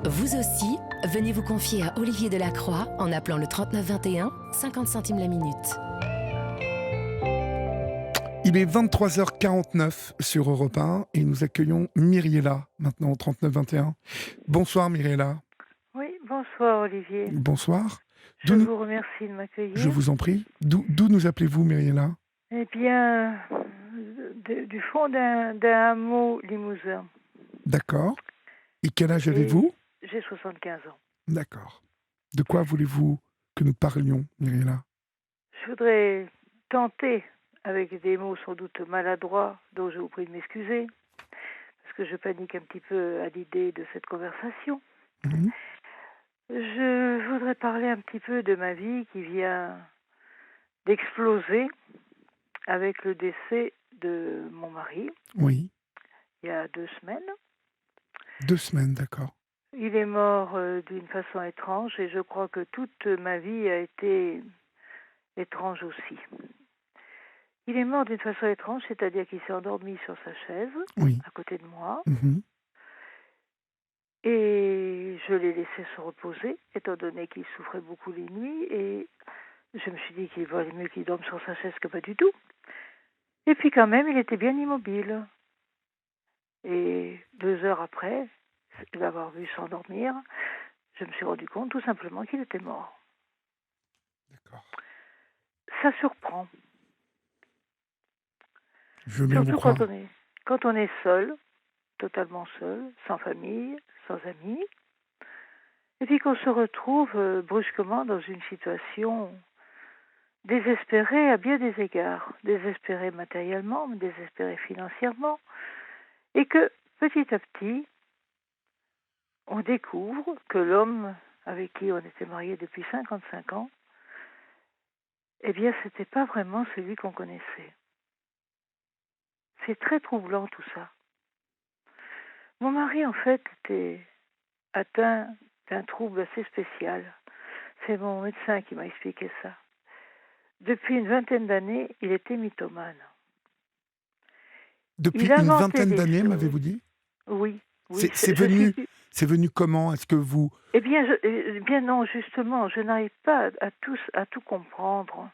Vous aussi, venez vous confier à Olivier Delacroix en appelant le 3921, 50 centimes la minute. Il est 23h49 sur Europe 1 et nous accueillons Myriella, maintenant au 3921. Bonsoir Myriella. Oui, bonsoir Olivier. Bonsoir. Je vous remercie de m'accueillir. Je vous en prie. D'où nous appelez-vous Myriella? Eh bien, du fond d'un hameau limousin. D'accord. Et quel âge avez-vous? J'ai 75 ans. D'accord. De quoi voulez-vous que nous parlions, Myriella? Je voudrais tenter, avec des mots sans doute maladroits, dont je vous prie de m'excuser, parce que je panique un petit peu à l'idée de cette conversation. Je voudrais parler un petit peu de ma vie qui vient d'exploser avec le décès de mon mari. Oui. Il y a 2 semaines. 2 semaines, d'accord. Il est mort d'une façon étrange et je crois que toute ma vie a été étrange aussi. Il est mort d'une façon étrange, c'est-à-dire qu'il s'est endormi sur sa chaise, à côté de moi, et je l'ai laissé se reposer, étant donné qu'il souffrait beaucoup les nuits, et je me suis dit qu'il valait mieux qu'il dorme sur sa chaise que pas du tout. Et puis quand même, il était bien immobile. Et 2 heures après l'avoir vu s'endormir, je me suis rendu compte tout simplement qu'il était mort. D'accord. Ça surprend. Je veux bien vous Surtout croire. quand on est seul, totalement seul, sans famille, sans amis, et puis qu'on se retrouve brusquement dans une situation désespérée à bien des égards, désespérée matériellement, mais désespérée financièrement, et que petit à petit, on découvre que l'homme avec qui on était mariés depuis 55 ans, eh bien, c'était pas vraiment celui qu'on connaissait. C'est très troublant tout ça. Mon mari, en fait, était atteint d'un trouble assez spécial. C'est mon médecin qui m'a expliqué ça. Depuis une vingtaine d'années, il était mythomane. Depuis une vingtaine d'années, m'avez-vous dit? Oui. C'est venu comment? Est-ce que vous... Eh bien non, justement, je n'arrive pas à tout comprendre.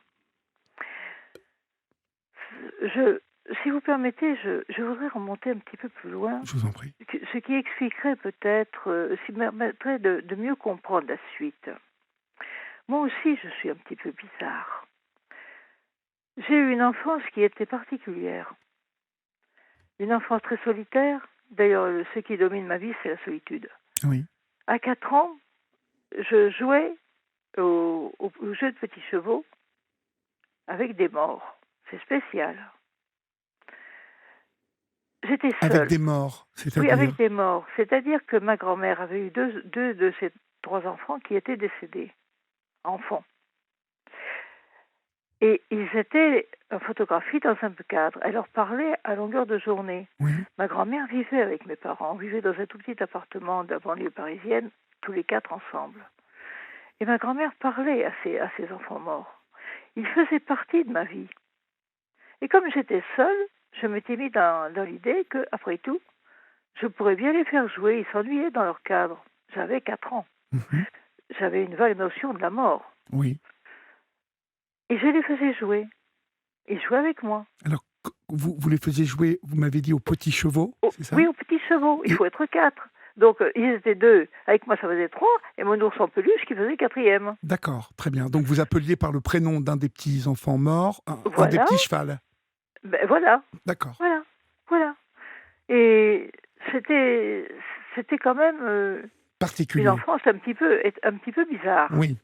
Si vous permettez, je voudrais remonter un petit peu plus loin. Je vous en prie. Ce qui expliquerait peut-être, ce qui me permettrait de mieux comprendre la suite. Moi aussi, je suis un petit peu bizarre. J'ai eu une enfance qui était particulière. Une enfance très solitaire. D'ailleurs, ce qui domine ma vie, c'est la solitude. Oui. À 4 ans, je jouais au jeu de petits chevaux avec des morts. C'est spécial. J'étais seule. Avec des morts, c'est-à-dire? Oui, avec des morts. C'est-à-dire que ma grand-mère avait eu deux de ses 3 enfants qui étaient décédés, enfants. Et ils étaient en photographie dans un cadre. Elle leur parlait à longueur de journée. Oui. Ma grand-mère vivait avec mes parents. On vivait dans un tout petit appartement de la banlieue parisienne, tous les 4 ensemble. Et ma grand-mère parlait à ses enfants morts. Ils faisaient partie de ma vie. Et comme j'étais seule, je m'étais mis dans l'idée que, après tout, je pourrais bien les faire jouer. Ils s'ennuyaient dans leur cadre. J'avais 4 ans. J'avais une vague notion de la mort. Oui. Et je les faisais jouer. Ils jouaient avec moi. Alors, vous les faisiez jouer, vous m'avez dit, aux petits chevaux, c'est ça? Oui, aux petits chevaux. Il faut être 4. Donc, ils étaient 2. Avec moi, ça faisait 3. Et mon ours en peluche qui faisait 4e. D'accord, très bien. Donc, vous appeliez par le prénom d'un des petits-enfants morts, un des petits chevals. Ben, voilà. D'accord. Voilà. Et c'était quand même particulier. Une enfance un petit peu bizarre. Oui.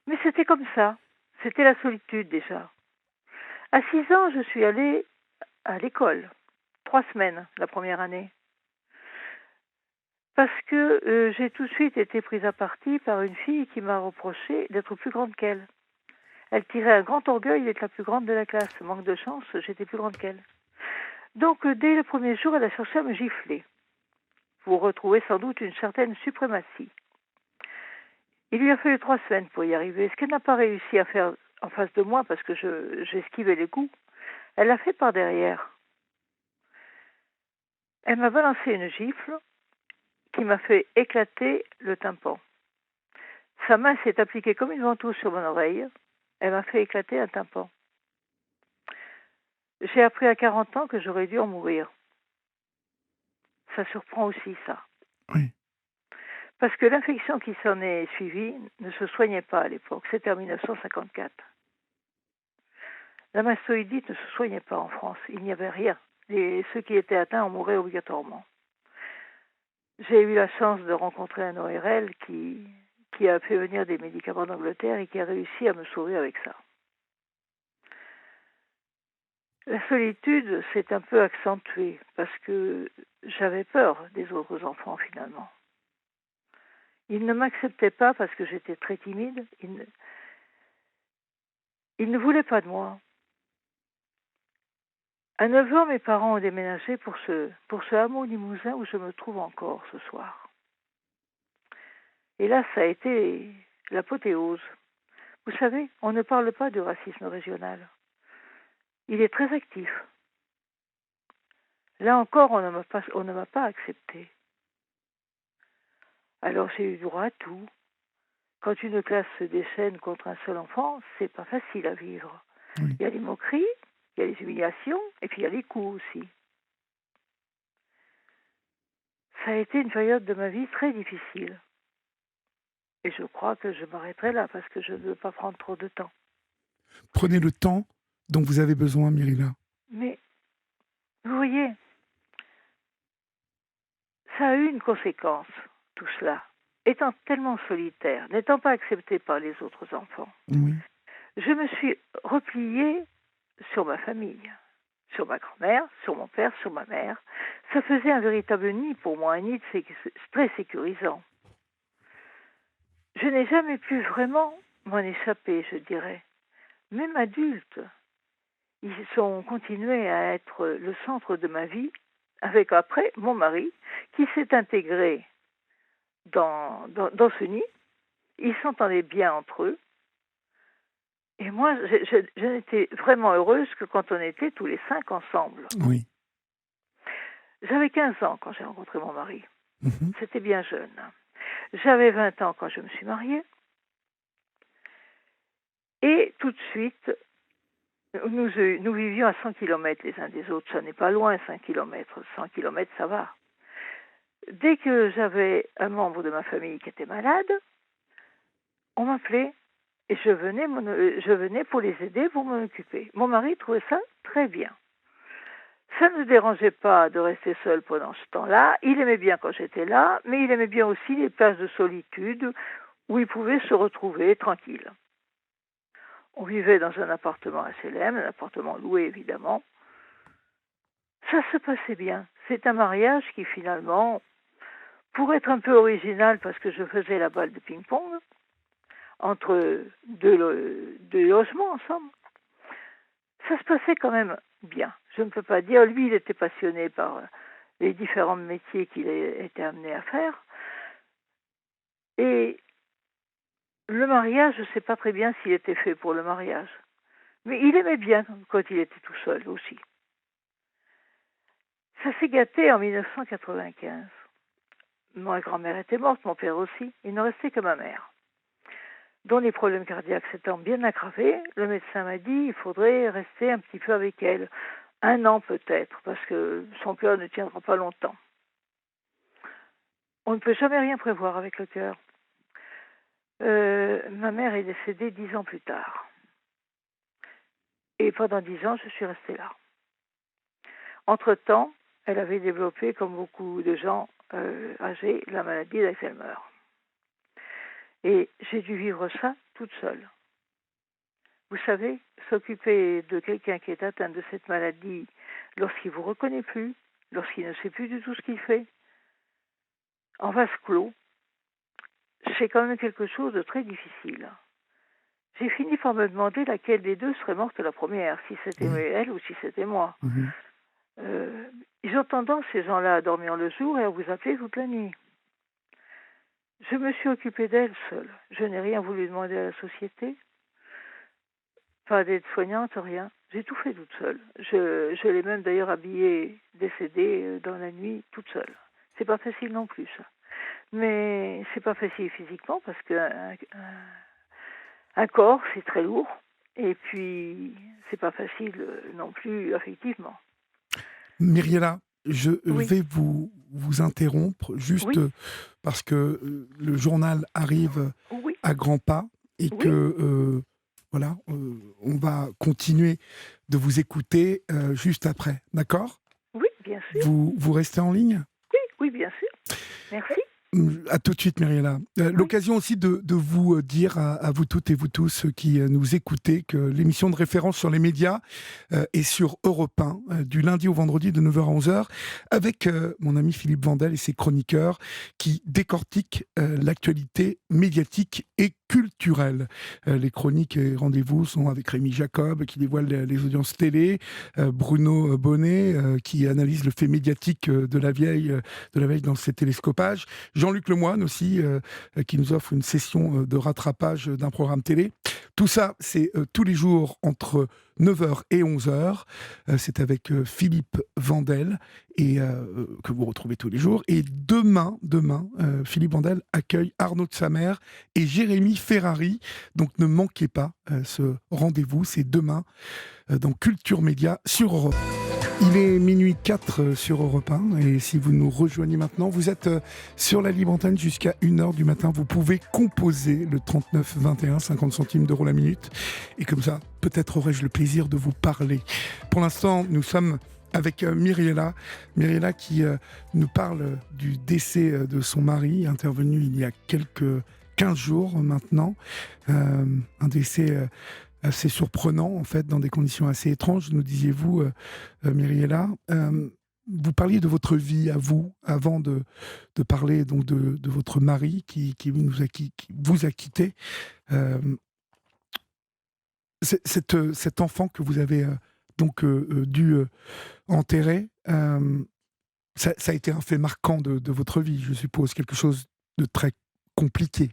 Mais c'était comme ça. C'était la solitude déjà. À 6 ans, je suis allée à l'école. 3 semaines, la première année. Parce que j'ai tout de suite été prise à partie par une fille qui m'a reproché d'être plus grande qu'elle. Elle tirait un grand orgueil d'être la plus grande de la classe. Manque de chance, j'étais plus grande qu'elle. Donc, dès le premier jour, elle a cherché à me gifler. Vous retrouvez sans doute une certaine suprématie. Il lui a fallu 3 semaines pour y arriver. Ce qu'elle n'a pas réussi à faire en face de moi, parce que j'esquivais les coups, elle l'a fait par derrière. Elle m'a balancé une gifle qui il m'a fait éclater le tympan. Sa main s'est appliquée comme une ventouse sur mon oreille. Elle m'a fait éclater un tympan. J'ai appris à 40 ans que j'aurais dû en mourir. Ça surprend aussi, ça. Oui. Parce que l'infection qui s'en est suivie ne se soignait pas à l'époque. C'était en 1954. La mastoïdite ne se soignait pas en France. Il n'y avait rien. Ceux qui étaient atteints en mouraient obligatoirement. J'ai eu la chance de rencontrer un ORL qui a fait venir des médicaments d'Angleterre et qui a réussi à me sauver avec ça. La solitude s'est un peu accentuée parce que j'avais peur des autres enfants finalement. Ils ne m'acceptaient pas parce que j'étais très timide. Ils ne voulaient pas de moi. À 9 ans, mes parents ont déménagé pour ce hameau limousin où je me trouve encore ce soir. Et là, ça a été l'apothéose. Vous savez, on ne parle pas du racisme régional. Il est très actif. Là encore, on ne m'a pas accepté. Alors j'ai eu droit à tout. Quand une classe se déchaîne contre un seul enfant, c'est pas facile à vivre. Oui. Il y a les moqueries, il y a les humiliations, et puis il y a les coups aussi. Ça a été une période de ma vie très difficile. Et je crois que je m'arrêterai là parce que je ne veux pas prendre trop de temps. Prenez le temps dont vous avez besoin, Myrilla. Mais, vous voyez, ça a eu une conséquence, tout cela. Étant tellement solitaire, n'étant pas accepté par les autres enfants, Oui. je me suis repliée sur ma famille, sur ma grand-mère, sur mon père, sur ma mère. Ça faisait un véritable nid pour moi, un nid très sécurisant. Je n'ai jamais pu vraiment m'en échapper, je dirais. Même adultes, ils ont continué à être le centre de ma vie, avec après mon mari, qui s'est intégré dans ce nid. Ils s'entendaient bien entre eux. Et moi, je n'étais vraiment heureuse que quand on était tous les 5 ensemble. Oui. J'avais 15 ans quand j'ai rencontré mon mari. Mhm. C'était bien jeune. J'avais 20 ans quand je me suis mariée. Et tout de suite, nous vivions à 100 km les uns des autres. Ça n'est pas loin, 5 km. 100 km, ça va. Dès que j'avais un membre de ma famille qui était malade, on m'appelait et je venais pour les aider, pour m'en occuper. Mon mari trouvait ça très bien. Ça ne me dérangeait pas de rester seul pendant ce temps-là. Il aimait bien quand j'étais là, mais il aimait bien aussi les places de solitude où il pouvait se retrouver tranquille. On vivait dans un appartement HLM, un appartement loué évidemment. Ça se passait bien. C'est un mariage qui finalement, pour être un peu original parce que je faisais la balle de ping-pong, entre deux logements ensemble, ça se passait quand même bien. Je ne peux pas dire, lui il était passionné par les différents métiers qu'il était amené à faire. Et le mariage, je ne sais pas très bien s'il était fait pour le mariage. Mais il aimait bien quand il était tout seul aussi. Ça s'est gâté en 1995. Ma grand-mère était morte, mon père aussi. Il ne restait que ma mère, dont les problèmes cardiaques s'étant bien aggravés. Le médecin m'a dit qu'il faudrait rester un petit peu avec elle. 1 an peut-être, parce que son cœur ne tiendra pas longtemps. On ne peut jamais rien prévoir avec le cœur. Ma mère est décédée 10 ans plus tard. Et pendant 10 ans, je suis restée là. Entre-temps, elle avait développé, comme beaucoup de gens âgés, la maladie d'Alzheimer. Et j'ai dû vivre ça toute seule. Vous savez, s'occuper de quelqu'un qui est atteint de cette maladie lorsqu'il ne vous reconnaît plus, lorsqu'il ne sait plus du tout ce qu'il fait, en vase clos, c'est quand même quelque chose de très difficile. J'ai fini par me demander laquelle des deux serait morte la première, si c'était elle ou si c'était moi. Mhm. Ils ont tendance, ces gens-là, à dormir le jour et à vous appeler toute la nuit. Je me suis occupée d'elle seule. Je n'ai rien voulu demander à la société. Pas d'aide-soignante, rien. J'ai tout fait toute seule. Je l'ai même d'ailleurs habillée, décédée dans la nuit, toute seule. C'est pas facile non plus, ça. mais c'est pas facile physiquement parce qu'un corps, c'est très lourd. Et puis, c'est pas facile non plus affectivement. Myriella, je Oui, vais vous interrompre juste oui, parce que le journal arrive oui, à grands pas et que oui, voilà, on va continuer de vous écouter juste après, d'accord? oui, bien sûr. Vous restez en ligne? Oui, oui, bien sûr. Merci. À tout de suite, Myriella. Oui, L'occasion aussi de vous dire à vous toutes et vous tous qui nous écoutez que l'émission de référence sur les médias est sur Europe 1 du lundi au vendredi de 9h à 11h avec mon ami Philippe Vandel et ses chroniqueurs qui décortiquent l'actualité médiatique et culturelle. Les chroniques et rendez-vous sont avec Rémi Jacob qui dévoile les audiences télé, Bruno Bonnet qui analyse le fait médiatique de la veille dans ses télescopages, Jean-Luc Lemoyne aussi, qui nous offre une session de rattrapage d'un programme télé. Tout ça, c'est tous les jours entre 9h et 11h. C'est avec Philippe Vandel et que vous retrouvez tous les jours. Et demain, Philippe Vandel accueille Arnaud de Samer et Jérémy Ferrari. Donc ne manquez pas ce rendez-vous. C'est demain dans Culture Média sur Europe. Il est minuit 4 sur Europe 1 et si vous nous rejoignez maintenant, vous êtes sur la libre antenne jusqu'à 1h du matin. Vous pouvez composer le 39 21, 50 centimes d'euros la minute. Et comme ça, peut-être aurai-je le plaisir de vous parler. Pour l'instant, nous sommes avec Myriella. Myriella qui nous parle du décès de son mari, intervenu il y a quelques 15 jours maintenant. Un décès assez surprenant, en fait, dans des conditions assez étranges, nous disiez-vous, Myriella. Vous parliez de votre vie à vous, avant de parler donc de votre mari qui qui vous a quitté. Euh, cet enfant que vous avez dû enterrer, ça a été un fait marquant de votre vie, je suppose, quelque chose de très compliqué.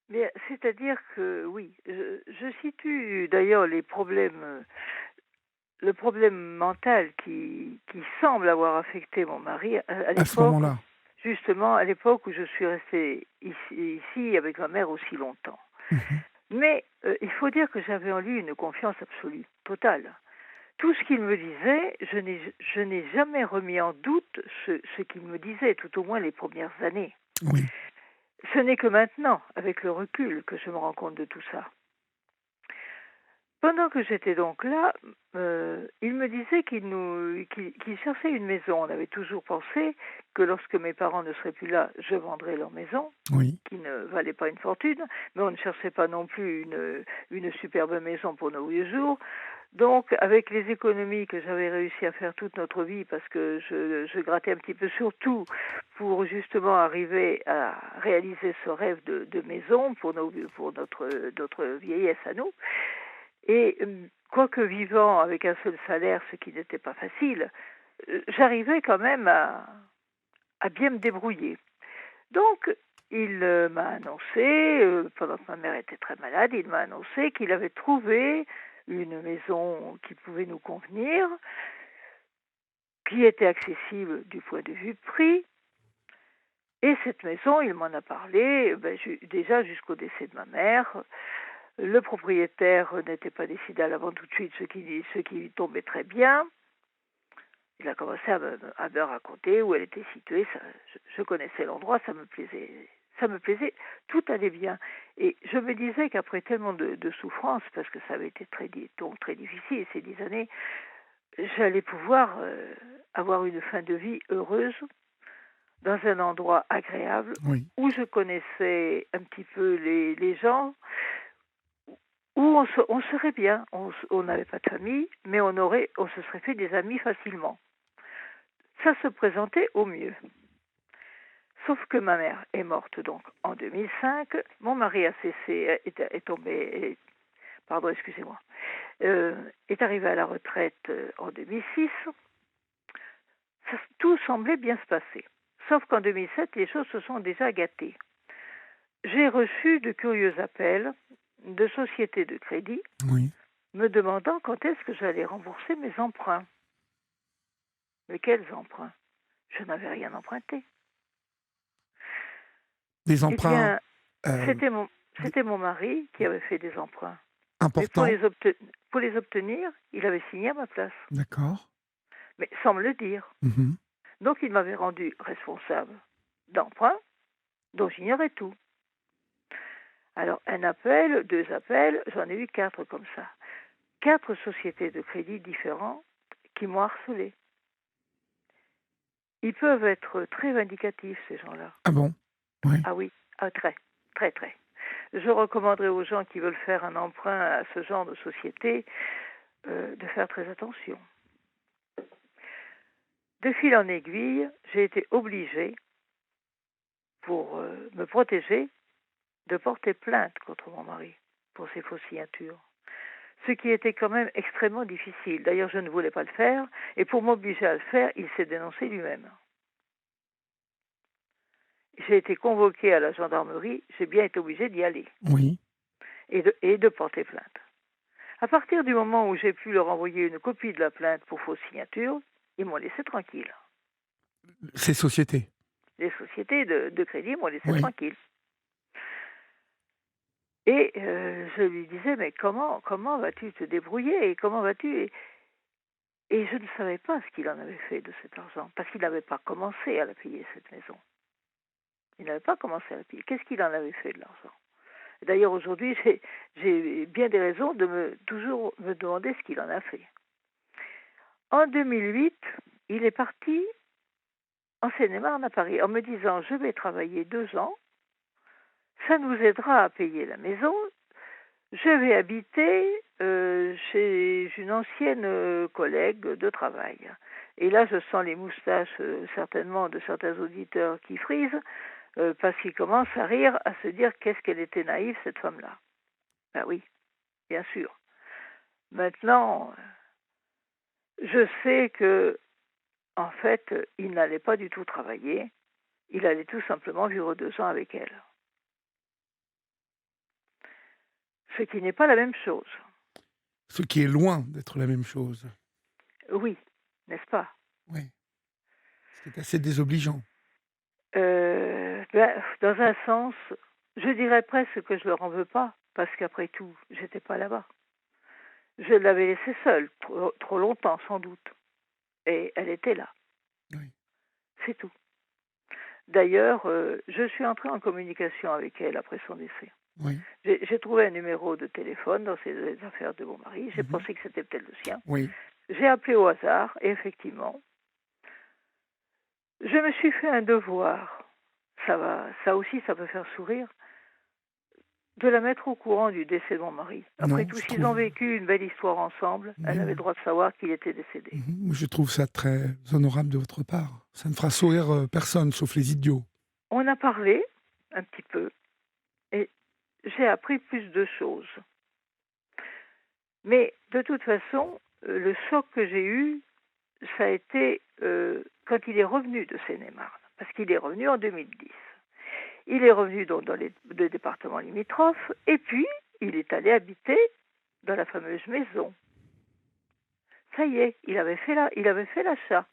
mais c'est-à-dire que oui, je situe d'ailleurs les problèmes, le problème mental qui semble avoir affecté mon mari à À ce l'époque, moment-là. justement à l'époque où je suis restée ici avec ma mère aussi longtemps. Mhm. Mais il faut dire que j'avais en lui une confiance absolue, totale. Tout ce qu'il me disait, je n'ai jamais remis en doute ce qu'il me disait, tout au moins les premières années. Oui, Ce n'est que maintenant, avec le recul, que je me rends compte de tout ça. Pendant que j'étais donc là, il me disait qu'il cherchait une maison. On avait toujours pensé que lorsque mes parents ne seraient plus là, je vendrais leur maison, oui, qui ne valait pas une fortune, mais on ne cherchait pas non plus une superbe maison pour nos vieux jours. Donc, avec les économies que j'avais réussi à faire toute notre vie, parce que je grattais un petit peu surtout pour justement arriver à réaliser ce rêve de maison pour notre vieillesse à nous. Et quoique vivant avec un seul salaire, ce qui n'était pas facile, j'arrivais quand même à bien me débrouiller. Donc, il m'a annoncé, pendant que ma mère était très malade, il m'a annoncé qu'il avait trouvé une maison qui pouvait nous convenir, qui était accessible du point de vue prix. Et cette maison, il m'en a parlé déjà jusqu'au décès de ma mère. Le propriétaire n'était pas décidé à la vendre tout de suite, ce qui lui tombait très bien. Il a commencé à me raconter où elle était située. Je connaissais l'endroit, ça me plaisait, tout allait bien. Et je me disais qu'après tellement de souffrances, parce que ça avait été donc très difficile ces 10 années, j'allais pouvoir avoir une fin de vie heureuse dans un endroit agréable oui. où je connaissais un petit peu les gens, où on serait bien. On n'avait pas de famille, mais on se serait fait des amis facilement. Ça se présentait au mieux. Sauf que ma mère est morte donc en 2005. Mon mari est tombé, pardon, excusez-moi, est arrivé à la retraite en 2006. Tout semblait bien se passer. Sauf qu'en 2007, les choses se sont déjà gâtées. J'ai reçu de curieux appels de sociétés de crédit Oui. me demandant quand est-ce que j'allais rembourser mes emprunts. Mais quels emprunts? Je n'avais rien emprunté. Des Eh emprunts bien, c'était mon, c'était mon mari qui avait fait des emprunts. Mais importants. pour les obtenir, il avait signé à ma place, D'accord. mais sans me le dire. Mhm. Donc il m'avait rendu responsable d'emprunts dont j'ignorais tout. Alors un appel, deux appels, j'en ai eu 4 comme ça. 4 sociétés de crédit différentes qui m'ont harcelé. Ils peuvent être très vindicatifs, ces gens-là. Ah bon? Oui. Ah oui, ah, très, très, très. Je recommanderais aux gens qui veulent faire un emprunt à ce genre de société de faire très attention. De fil en aiguille, j'ai été obligée, pour me protéger, de porter plainte contre mon mari pour ses fausses signatures. Ce qui était quand même extrêmement difficile. D'ailleurs, je ne voulais pas le faire, et pour m'obliger à le faire, il s'est dénoncé lui-même. J'ai été convoquée à la gendarmerie, j'ai bien été obligée d'y aller Oui. et de porter plainte. À partir du moment où j'ai pu leur envoyer une copie de la plainte pour fausse signature, ils m'ont laissé tranquille. Ces sociétés. Les sociétés de crédit m'ont laissé Oui. tranquille. Et je lui disais, mais comment vas-tu te débrouiller et comment vas-tu et je ne savais pas ce qu'il en avait fait de cet argent, parce qu'il n'avait pas commencé à la payer, cette maison. Il n'avait pas commencé à la payer. Qu'est-ce qu'il en avait fait de l'argent? D'ailleurs, aujourd'hui, j'ai bien des raisons de toujours me demander ce qu'il en a fait. En 2008, il est parti en Seine-et-Marne à Paris en me disant, je vais travailler 2 ans, ça nous aidera à payer la maison. Je vais habiter chez une ancienne collègue de travail. Et là, je sens les moustaches certainement de certains auditeurs qui frisent parce qu'ils commencent à rire, à se dire qu'est-ce qu'elle était naïve, cette femme-là. Ben oui, bien sûr. Maintenant, je sais que, en fait, il n'allait pas du tout travailler. Il allait tout simplement vivre 2 ans avec elle. Ce qui n'est pas la même chose. Ce qui est loin d'être la même chose. Oui, n'est-ce pas? Oui. C'est assez désobligeant. Dans un sens, je dirais presque que je leur en veux pas, parce qu'après tout, j'étais pas là-bas. Je l'avais laissée seule, trop longtemps sans doute, et elle était là. Oui. C'est tout. D'ailleurs, je suis entrée en communication avec elle après son décès. Oui. J'ai trouvé un numéro de téléphone dans les affaires de mon mari. J'ai Mhm. pensé que c'était peut-être le sien. Oui. J'ai appelé au hasard, et effectivement, je me suis fait un devoir. Ça aussi, ça peut faire sourire. De la mettre au courant du décès de mon mari. Après Non, tout, je s'ils ont trouve. vécu une belle histoire ensemble, elle avait Oui. le droit de savoir qu'il était décédé. Je trouve ça très honorable de votre part. Ça ne fera sourire personne, sauf les idiots. On a parlé un petit peu et j'ai appris plus de choses. Mais de toute façon, le choc que j'ai eu, ça a été quand il est revenu de Seine-et-Marne, parce qu'il est revenu en 2010. Il est revenu donc dans les départements limitrophes et puis il est allé habiter dans la fameuse maison. Ça y est, il avait fait l'achat.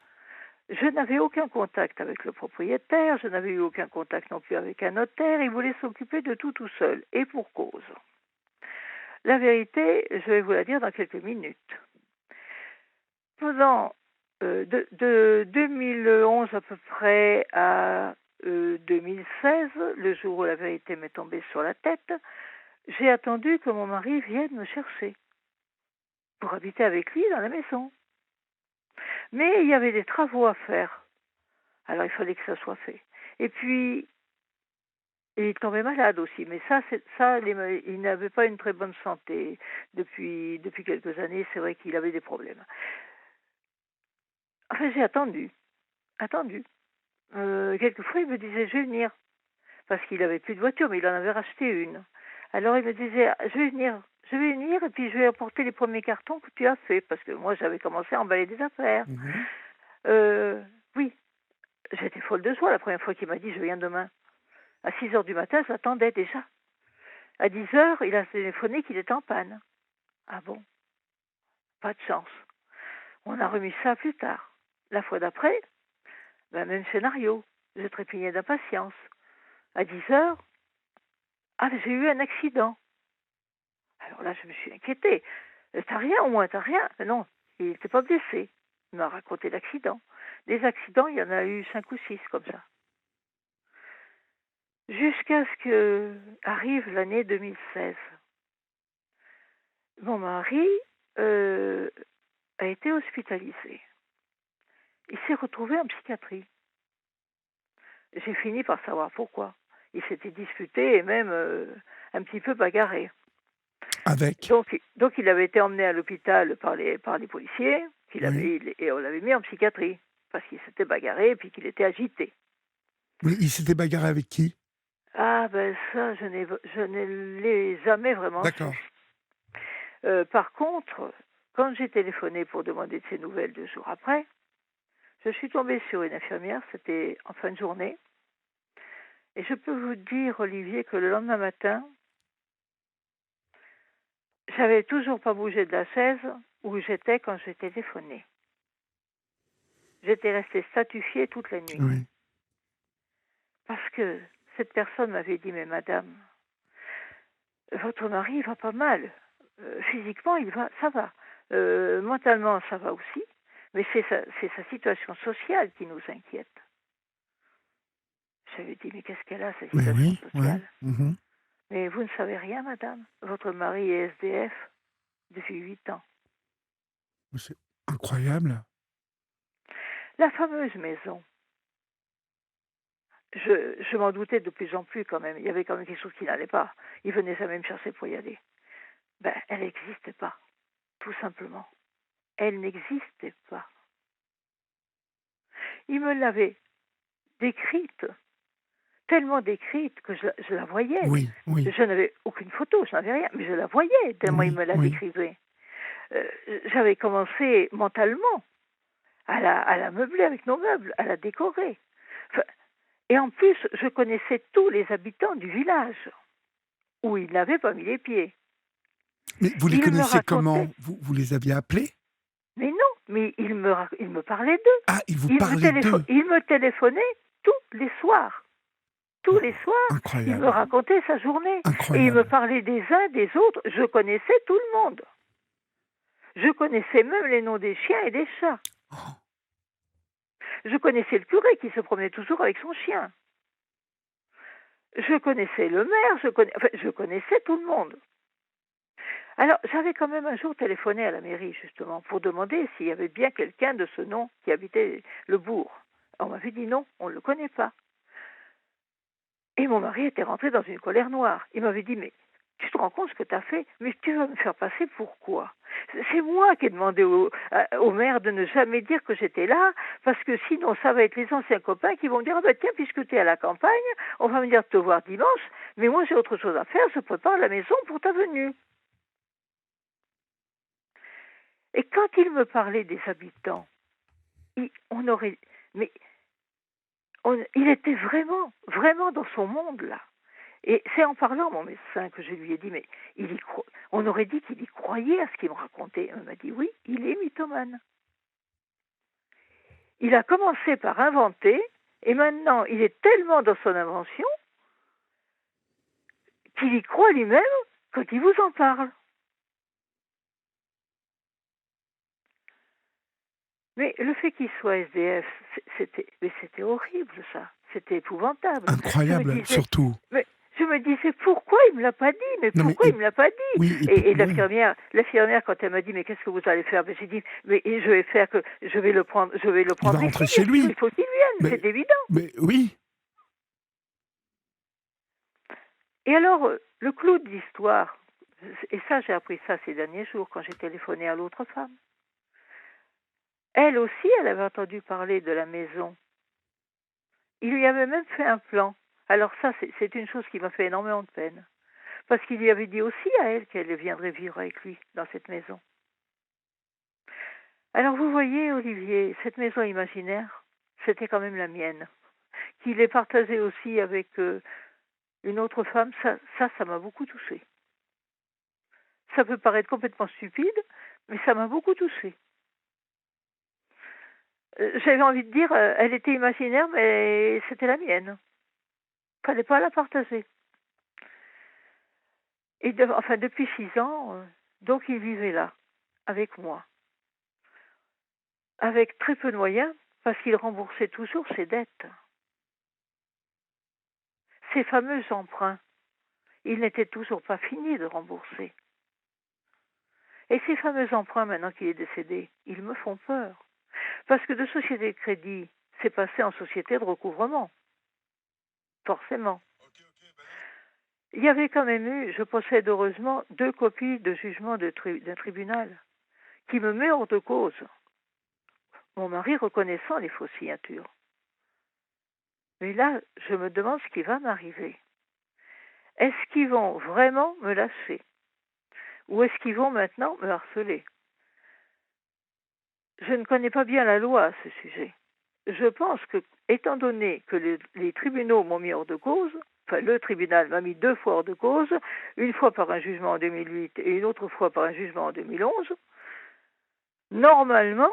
Je n'avais aucun contact avec le propriétaire, je n'avais eu aucun contact non plus avec un notaire, il voulait s'occuper de tout seul, et pour cause. La vérité, je vais vous la dire dans quelques minutes. Pendant de 2011 à peu près à 2016, le jour où la vérité m'est tombée sur la tête, j'ai attendu que mon mari vienne me chercher pour habiter avec lui dans la maison. Mais il y avait des travaux à faire. Alors il fallait que ça soit fait. Et puis, il tombait malade aussi. Mais il n'avait pas une très bonne santé depuis quelques années. C'est vrai qu'il avait des problèmes. Enfin, j'ai attendu. Quelquefois, il me disait, je vais venir. Parce qu'il n'avait plus de voiture, mais il en avait racheté une. Alors, il me disait, je vais venir et puis je vais apporter les premiers cartons que tu as faits. Parce que moi, j'avais commencé à emballer des affaires. Oui, j'étais folle de joie la première fois qu'il m'a dit, je viens demain. À 6 heures du matin, je l'attendais déjà. À 10 heures, il a téléphoné qu'il était en panne. Ah bon? Pas de chance. On a remis ça plus tard. La fois d'après, même scénario. Je trépignais d'impatience. à 10 heures, ah, j'ai eu un accident. Alors là, je me suis inquiétée. T'as rien au moins, t'as rien? Non, il n'était pas blessé. Il m'a raconté l'accident. Des accidents, il y en a eu 5 ou 6 comme ça. Jusqu'à ce que arrive l'année 2016. Mon mari a été hospitalisé. Il s'est retrouvé en psychiatrie. J'ai fini par savoir pourquoi. Il s'était disputé et même un petit peu bagarré. Avec. Donc il avait été emmené à l'hôpital par les policiers Oui. et on l'avait mis en psychiatrie parce qu'il s'était bagarré et puis qu'il était agité. Oui, il s'était bagarré avec qui? Ah ben ça, je ne l'ai jamais vraiment D'accord. su. Par contre, quand j'ai téléphoné pour demander de ses nouvelles 2 jours après, je suis tombée sur une infirmière, c'était en fin de journée, et je peux vous dire, Olivier, que le lendemain matin, j'avais toujours pas bougé de la chaise où j'étais quand j'ai téléphoné. J'étais restée statufiée toute la nuit. Oui. Parce que cette personne m'avait dit, mais madame, votre mari, il va pas mal. Physiquement, ça va. Mentalement, ça va aussi. Mais c'est sa situation sociale qui nous inquiète. J'avais dit, mais qu'est-ce qu'elle a, sa Mais situation oui, oui. sociale? Mhm. Mais vous ne savez rien, madame. Votre mari est SDF depuis 8 ans. C'est incroyable. La fameuse maison, je m'en doutais de plus en plus quand même. Il y avait quand même quelque chose qui n'allait pas. Il venait jamais me chercher pour y aller. Ben, elle n'existe pas, tout simplement. Elle n'existait pas. Il me l'avait décrite, tellement décrite que je la voyais. Oui, oui. Je n'avais aucune photo, je n'avais rien, mais je la voyais tellement il me la décrivait. J'avais commencé mentalement à la meubler avec nos meubles, à la décorer. Enfin, et en plus, je connaissais tous les habitants du village où il n'avait pas mis les pieds. Mais vous les Il me connaissiez racontait, comment? Vous les aviez appelés? mais non, mais il me parlait d'eux. Ah, il vous parlait d'eux. Il me téléphonait tous les soirs. Tous les soirs, il Incroyable. me racontait sa journée. Incroyable. Et il me parlait des uns, des autres. Je connaissais tout le monde. Je connaissais même les noms des chiens et des chats. Oh. Je connaissais le curé qui se promenait toujours avec son chien. Je connaissais le maire, je connaissais tout le monde. Alors, j'avais quand même un jour téléphoné à la mairie, justement, pour demander s'il y avait bien quelqu'un de ce nom qui habitait le bourg. On m'avait dit non, on ne le connaît pas. Et mon mari était rentré dans une colère noire. Il m'avait dit, mais tu te rends compte ce que tu as fait? Mais tu vas me faire passer pour quoi? C'est moi qui ai demandé au maire de ne jamais dire que j'étais là, parce que sinon ça va être les anciens copains qui vont me dire, ah ben tiens, puisque tu es à la campagne, on va venir te voir dimanche, mais moi j'ai autre chose à faire, je prépare la maison pour ta venue. Et quand il me parlait des habitants, il était vraiment, vraiment dans son monde là. Et c'est en parlant à mon médecin que je lui ai dit, mais on aurait dit qu'il y croyait à ce qu'il me racontait. Il m'a dit, oui, il est mythomane. Il a commencé par inventer, et maintenant il est tellement dans son invention qu'il y croit lui-même quand il vous en parle. Mais le fait qu'il soit SDF, c'était horrible ça. C'était épouvantable. Incroyable, surtout. Mais je me disais, pourquoi il ne me l'a pas dit? Il me l'a pas dit? Oui, et l'infirmière, quand elle m'a dit, mais qu'est-ce que vous allez faire? J'ai dit, mais je vais le prendre Il va rentrer ici, chez lui. il faut qu'il vienne, c'est évident. Mais oui. Et alors, le clou de l'histoire, et ça j'ai appris ça ces derniers jours quand j'ai téléphoné à l'autre femme. Elle aussi, elle avait entendu parler de la maison. Il lui avait même fait un plan. Alors ça, c'est une chose qui m'a fait énormément de peine. Parce qu'il lui avait dit aussi à elle qu'elle viendrait vivre avec lui dans cette maison. Alors vous voyez, Olivier, cette maison imaginaire, c'était quand même la mienne. Qu'il ait partagé aussi avec une autre femme, ça m'a beaucoup touchée. Ça peut paraître complètement stupide, mais ça m'a beaucoup touchée. J'avais envie de dire, elle était imaginaire, mais c'était la mienne. Fallait pas la partager. Et enfin, depuis 6 ans, donc il vivait là, avec moi, avec très peu de moyens, parce qu'il remboursait toujours ses dettes. Ces fameux emprunts, il n'était toujours pas fini de rembourser. Et ces fameux emprunts, maintenant qu'il est décédé, ils me font peur. Parce que de société de crédit, c'est passé en société de recouvrement. Forcément. Il y avait quand même eu, je possède heureusement 2 copies de jugement d'un tribunal qui me met hors de cause. Mon mari reconnaissant les fausses signatures. Mais là, je me demande ce qui va m'arriver. Est-ce qu'ils vont vraiment me lâcher? Ou est-ce qu'ils vont maintenant me harceler? Je ne connais pas bien la loi à ce sujet. Je pense que, étant donné que les tribunaux m'ont mis hors de cause, enfin le tribunal m'a mis 2 fois hors de cause, une fois par un jugement en 2008 et une autre fois par un jugement en 2011, normalement,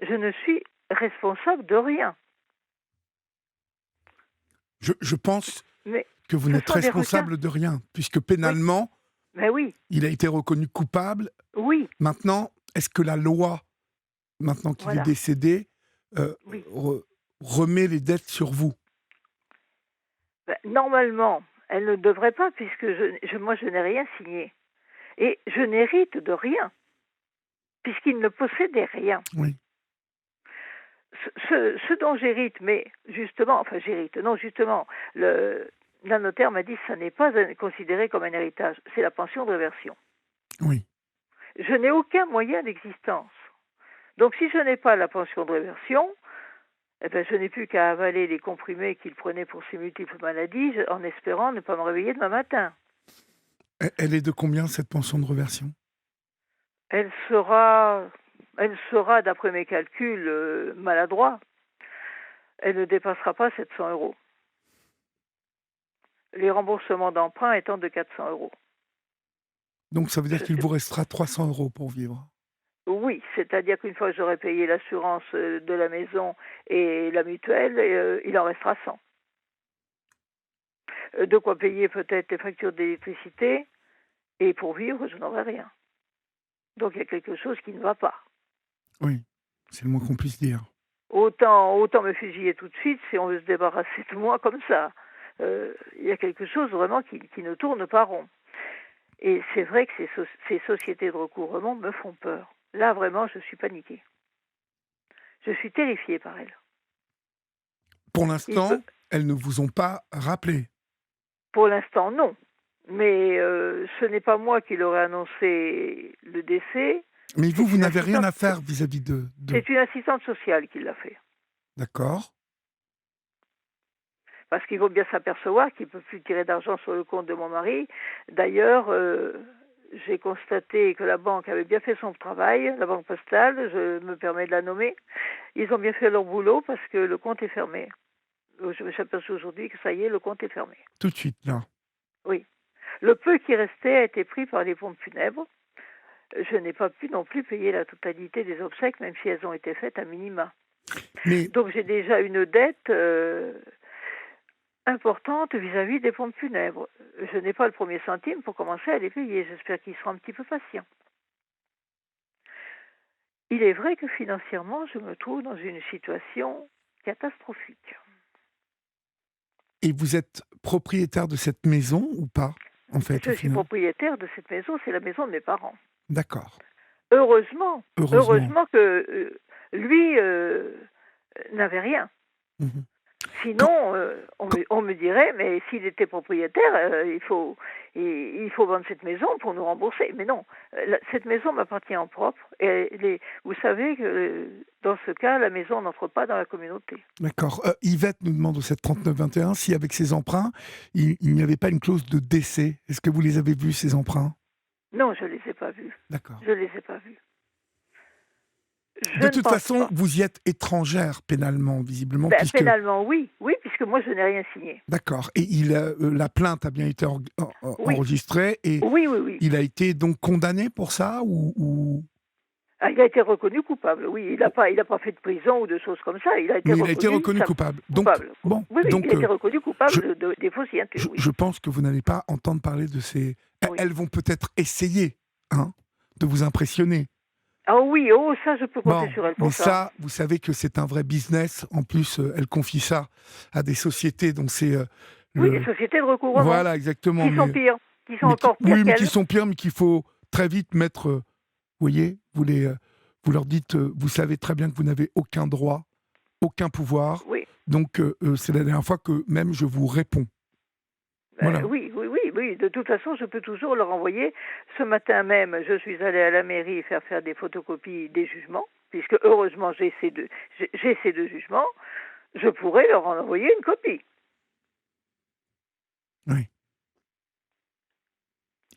je ne suis responsable de rien. Je pense Mais que vous n'êtes responsable de rien, puisque pénalement, oui. Mais oui. Il a été reconnu coupable. Oui. Maintenant, est-ce que la loi, maintenant qu'il est décédé, remet les dettes sur vous? Normalement, elle ne devrait pas, puisque moi je n'ai rien signé. Et je n'hérite de rien, puisqu'il ne possédait rien. Oui. Ce dont j'hérite, mais justement, la notaire m'a dit que ça n'est pas considéré comme un héritage, c'est la pension de réversion. Oui. Je n'ai aucun moyen d'existence. Donc si je n'ai pas la pension de réversion, eh ben, je n'ai plus qu'à avaler les comprimés qu'il prenait pour ses multiples maladies, en espérant ne pas me réveiller demain matin. Elle est de combien, cette pension de réversion? Elle sera, d'après mes calculs maladroits, elle ne dépassera pas 700 €. Les remboursements d'emprunt étant de 400 €. Donc ça veut dire qu'il vous restera 300 € pour vivre? Oui, c'est-à-dire qu'une fois que j'aurai payé l'assurance de la maison et la mutuelle, il en restera 100. De quoi payer peut-être les factures d'électricité, et pour vivre, je n'aurai rien. Donc il y a quelque chose qui ne va pas. Oui, c'est le moins qu'on puisse dire. Autant me fusiller tout de suite si on veut se débarrasser de moi comme ça. Il y a quelque chose vraiment qui ne tourne pas rond. Et c'est vrai que ces sociétés de recouvrement me font peur. Là, vraiment, je suis paniquée. Je suis terrifiée par elles. Pour l'instant, elles ne vous ont pas rappelé? Pour l'instant, non. Mais ce n'est pas moi qui leur ai annoncé le décès. Mais vous n'avez rien à faire vis-à-vis de... C'est une assistante sociale qui l'a fait. D'accord. Parce qu'il faut bien s'apercevoir qu'il ne peut plus tirer d'argent sur le compte de mon mari. D'ailleurs, j'ai constaté que la banque avait bien fait son travail, la banque postale, je me permets de la nommer. Ils ont bien fait leur boulot parce que le compte est fermé. Je me suis aperçu aujourd'hui que ça y est, le compte est fermé. Tout de suite, là? Oui. Le peu qui restait a été pris par les pompes funèbres. Je n'ai pas pu non plus payer la totalité des obsèques, même si elles ont été faites à minima. Mais... Donc j'ai déjà une dette importante vis-à-vis des pompes funèbres. Je n'ai pas le premier centime pour commencer à les payer. J'espère qu'ils seront un petit peu patients. Il est vrai que financièrement, je me trouve dans une situation catastrophique. Et vous êtes propriétaire de cette maison ou pas, en fait? Je suis propriétaire de cette maison, c'est la maison de mes parents. D'accord. Heureusement que lui n'avait rien. Mmh. Sinon, on me dirait, mais s'il était propriétaire, il faut vendre cette maison pour nous rembourser. Mais non, cette maison m'appartient en propre. Et vous savez que dans ce cas, la maison n'entre pas dans la communauté. D'accord. Yvette nous demande au 739-21 si avec ces emprunts, il n'y avait pas une clause de décès. Est-ce que vous les avez vus, ces emprunts? Non, je ne les ai pas vus. D'accord. Je ne les ai pas vus. De toute façon, vous y êtes étrangère pénalement, visiblement. Puisque... Pénalement, oui, puisque moi je n'ai rien signé. D'accord. Et la plainte a bien été enregistrée et oui. Il a été donc condamné pour ça ou... Ah, il a été reconnu coupable, oui. Il a pas fait de prison ou de choses comme ça. Il a été Mais il a été reconnu ça, coupable. Donc, coupable. bon, Oui, oui, il donc a été reconnu je, coupable des fausses signatures, oui. je pense que vous n'allez pas entendre parler de ces... Oui. Elles vont peut-être essayer, hein, de vous impressionner. Ah oui, oh, ça, je peux compter Bon, sur elle mais pour ça. ça, vous savez que c'est un vrai business. En plus, elle confie ça à des sociétés dont c'est Oui, les le... sociétés de recouvrement, Voilà, exactement. qui sont pires, qui sont encore pires Oui, mais qui qu'elle. sont pires, mais qu'il faut très vite mettre... vous voyez, vous leur dites, vous savez très bien que vous n'avez aucun droit, aucun pouvoir. Oui. Donc, c'est la dernière fois que même je vous réponds. Voilà. Oui, oui, oui, oui. De toute façon, je peux toujours leur envoyer. Ce matin même, je suis allée à la mairie faire des photocopies des jugements, puisque heureusement j'ai ces deux jugements. Je pourrais leur en envoyer une copie. Oui.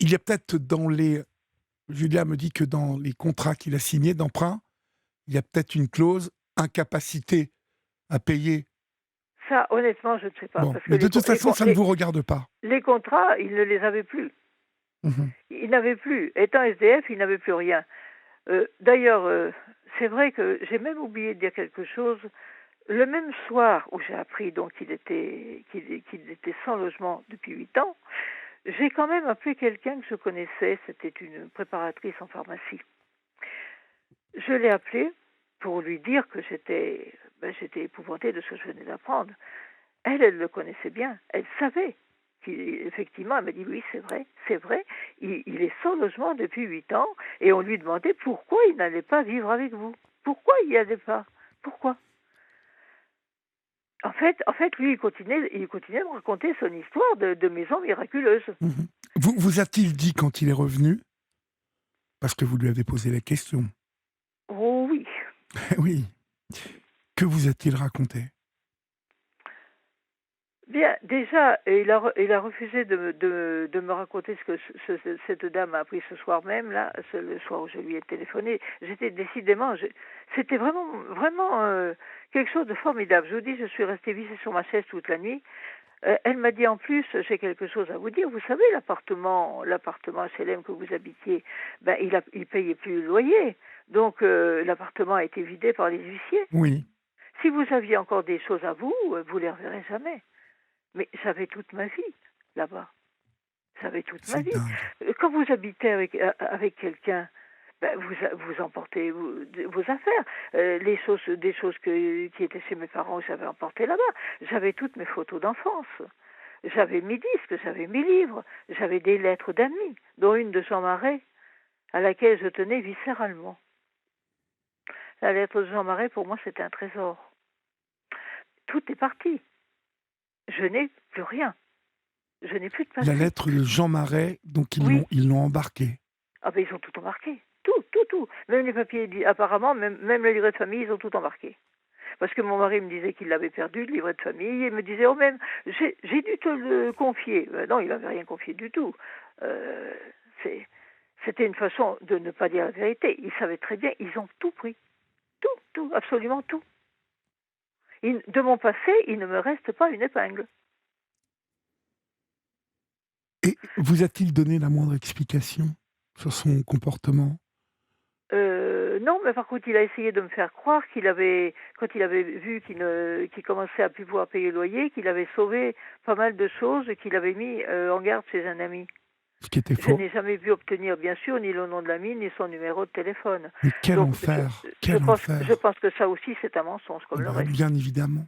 Il y a peut-être dans les... Julia me dit que dans les contrats qu'il a signés d'emprunt, il y a peut-être une clause incapacité à payer. Ça, honnêtement, je ne sais pas, Bon, parce que mais de toute façon, ça ne vous regarde pas. les contrats, il ne les avait plus. Mhm. Il n'avait plus. Étant SDF, il n'avait plus rien. D'ailleurs, c'est vrai que j'ai même oublié de dire quelque chose. Le même soir où j'ai appris donc qu'il était sans logement depuis 8 ans, j'ai quand même appelé quelqu'un que je connaissais. C'était une préparatrice en pharmacie. Je l'ai appelée pour lui dire que j'étais épouvantée de ce que je venais d'apprendre. Elle le connaissait bien. Elle savait qu'effectivement, elle m'a dit oui, c'est vrai. Il est sans logement depuis 8 ans et on lui demandait pourquoi il n'allait pas vivre avec vous. Pourquoi il n'y allait pas? Pourquoi? En fait, lui, il continuait de me raconter son histoire de maison miraculeuse. Mhm. Vous a-t-il dit quand il est revenu, parce que vous lui avez posé la question? Oh oui. Oui. Que vous a-t-il raconté? Bien, déjà, il a refusé de me raconter ce que cette dame a appris ce soir même, là, le soir où je lui ai téléphoné. C'était vraiment, vraiment quelque chose de formidable. Je vous dis, je suis restée vissée sur ma chaise toute la nuit. Elle m'a dit en plus, j'ai quelque chose à vous dire. Vous savez, l'appartement HLM que vous habitiez, ben il payait plus le loyer, donc l'appartement a été vidé par les huissiers. Oui. Si vous aviez encore des choses à vous, vous les reverrez jamais. Mais j'avais toute ma vie là-bas. J'avais toute ma C'est vie. dingue. Quand vous habitez avec quelqu'un, ben vous emportez vos affaires. Des choses qui étaient chez mes parents, j'avais emporté là-bas. J'avais toutes mes photos d'enfance. J'avais mes disques, j'avais mes livres, j'avais des lettres d'amis, dont une de Jean Marais, à laquelle je tenais viscéralement. La lettre de Jean Marais, pour moi, c'était un trésor. Tout est parti. Je n'ai plus rien. Je n'ai plus de La passé. lettre de Jean Marais, donc Oui. ils l'ont embarqué. Ah ben ils ont tout embarqué. Tout, tout, tout. Même les papiers, apparemment, même le livret de famille, ils ont tout embarqué. Parce que mon mari me disait qu'il l'avait perdu, le livret de famille, et me disait, oh même, j'ai dû te le confier. Non, il n'avait rien confié du tout. Euh, C'était une façon de ne pas dire la vérité. Ils savaient très bien, ils ont tout pris. Tout, tout, absolument tout. De mon passé, il ne me reste pas une épingle. Et vous a-t-il donné la moindre explication sur son comportement? Non, mais par contre, il a essayé de me faire croire quand il avait vu qu'il commençait à plus pouvoir payer le loyer, qu'il avait sauvé pas mal de choses et qu'il avait mis en garde chez un ami. Ce qui était Je faux. n'ai jamais pu obtenir, bien sûr, ni le nom de l'ami, ni son numéro de téléphone. Mais quel Donc, enfer! je Quel enfer! pense que ça aussi, c'est un mensonge, comme le reste. Bien évidemment.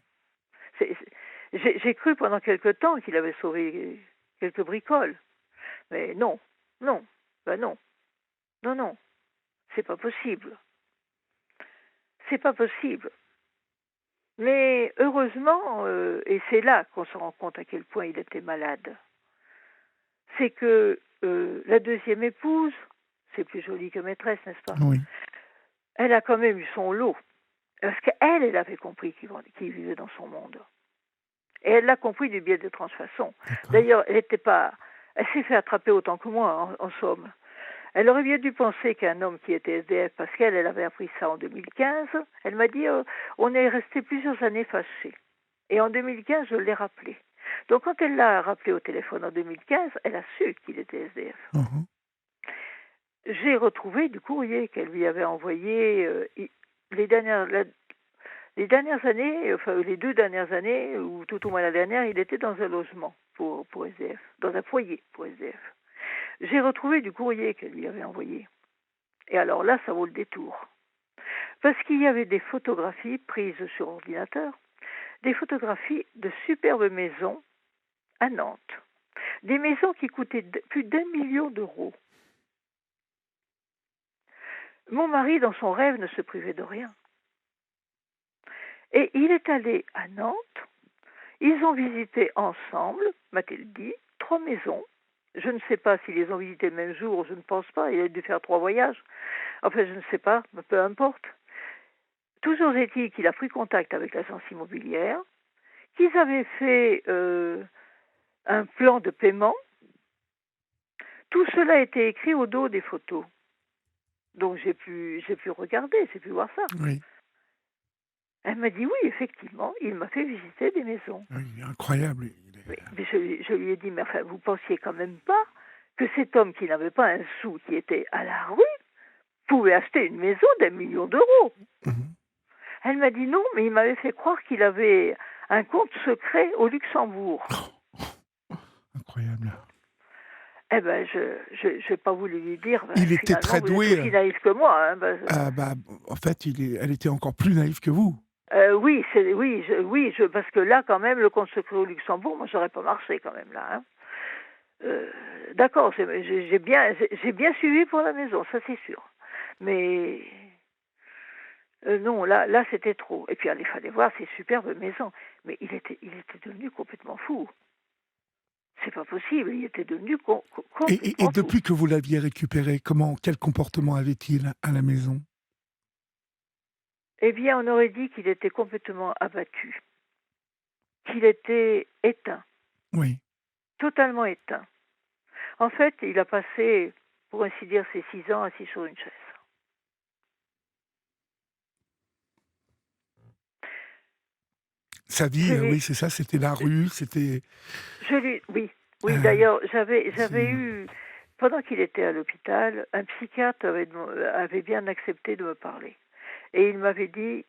J'ai cru pendant quelque temps qu'il avait sauvé quelques bricoles. Mais non, non, non, non, non, c'est pas possible. C'est pas possible. Mais heureusement, et c'est là qu'on se rend compte à quel point il était malade, c'est que la deuxième épouse, c'est plus joli que maîtresse, n'est-ce pas? Oui. Elle a quand même eu son lot. Parce elle avait compris qu'il vivait dans son monde. Et elle l'a compris du biais de transfaçon. D'ailleurs, elle s'est fait attraper autant que moi, en somme. Elle aurait bien dû penser qu'un homme qui était SDF, parce qu'elle avait appris ça en 2015, elle m'a dit on est resté plusieurs années fâchés. Et en 2015, je l'ai rappelé. Donc quand elle l'a rappelé au téléphone en 2015, elle a su qu'il était SDF. j'ai retrouvé du courrier qu'elle lui avait envoyé les dernières, les dernières années, enfin les 2 dernières années, ou tout au moins la dernière, il était dans un logement pour SDF, dans un foyer pour SDF. J'ai retrouvé du courrier qu'elle lui avait envoyé. Et alors là, ça vaut le détour. Parce qu'il y avait des photographies prises sur ordinateur, des photographies de superbes maisons à Nantes. Des maisons qui coûtaient plus d'1 million d'euros. Mon mari, dans son rêve, ne se privait de rien. Et il est allé à Nantes. Ils ont visité ensemble, m'a-t-il dit, 3 maisons. Je ne sais pas s'ils les ont visitées le même jour, je ne pense pas. Il a dû faire 3 voyages. Enfin, je ne sais pas, mais peu importe. Toujours est-il qu'il a pris contact avec l'agence immobilière, qu'ils avaient fait un plan de paiement. Tout cela a été écrit au dos des photos. Donc j'ai pu regarder, j'ai pu voir ça. Oui. Elle m'a dit oui, effectivement, il m'a fait visiter des maisons. Oui, incroyable. Oui, mais je lui ai dit, mais enfin, vous pensiez quand même pas que cet homme qui n'avait pas un sou, qui était à la rue, pouvait acheter une maison d'1 million d'euros. Mhm. Elle m'a dit non, mais il m'avait fait croire qu'il avait un compte secret au Luxembourg. Incroyable. Eh ben, je n'ai pas voulu lui dire. Ben, Il était très vous êtes doué. aussi naïf que moi. Hein, En fait, elle était encore plus naïve que vous. Oui, parce que là, quand même, le compte secret au Luxembourg, moi, j'aurais pas marché quand même là. Hein. D'accord, j'ai bien suivi pour la maison, ça c'est sûr. Mais non, là, c'était trop. Et puis, il fallait voir ces superbes maisons. Mais il était devenu complètement fou. C'est pas possible, il était devenu complètement Et fou. depuis que vous l'aviez récupéré, quel comportement avait-il à la maison? Eh bien, on aurait dit qu'il était complètement abattu, qu'il était éteint, Oui. totalement éteint. En fait, il a passé, pour ainsi dire, ses 6 ans assis sur une chaise. Sa vie, oui, c'est ça, c'était la rue, c'était... Oui, d'ailleurs, j'avais eu, pendant qu'il était à l'hôpital, un psychiatre avait bien accepté de me parler. Et il m'avait dit,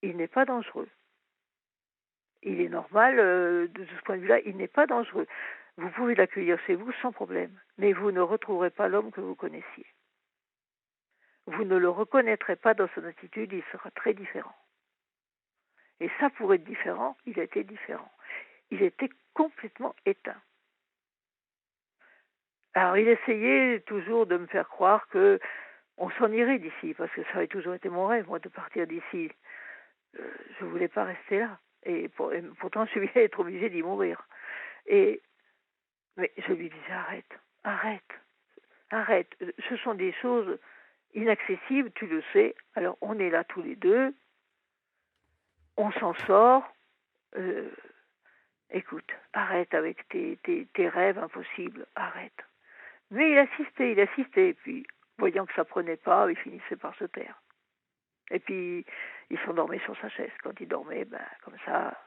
il n'est pas dangereux. Il est normal, de ce point de vue-là, il n'est pas dangereux. Vous pouvez l'accueillir chez vous sans problème, mais vous ne retrouverez pas l'homme que vous connaissiez. Vous ne le reconnaîtrez pas dans son attitude, il sera très différent. Et ça, pour être différent, il était différent. Il était complètement éteint. Alors, il essayait toujours de me faire croire que on s'en irait d'ici, parce que ça avait toujours été mon rêve, moi, de partir d'ici. Je ne voulais pas rester là. Et pourtant, je vais être obligée d'y mourir. Mais je lui disais, arrête. Ce sont des choses inaccessibles, tu le sais. Alors, on est là tous les deux. On s'en sort. Écoute, arrête avec tes rêves impossibles. Arrête. Mais il insistait. Et puis, voyant que ça prenait pas, il finissait par se taire. Et puis, il s'endormait sur sa chaise. Quand il dormait, comme ça,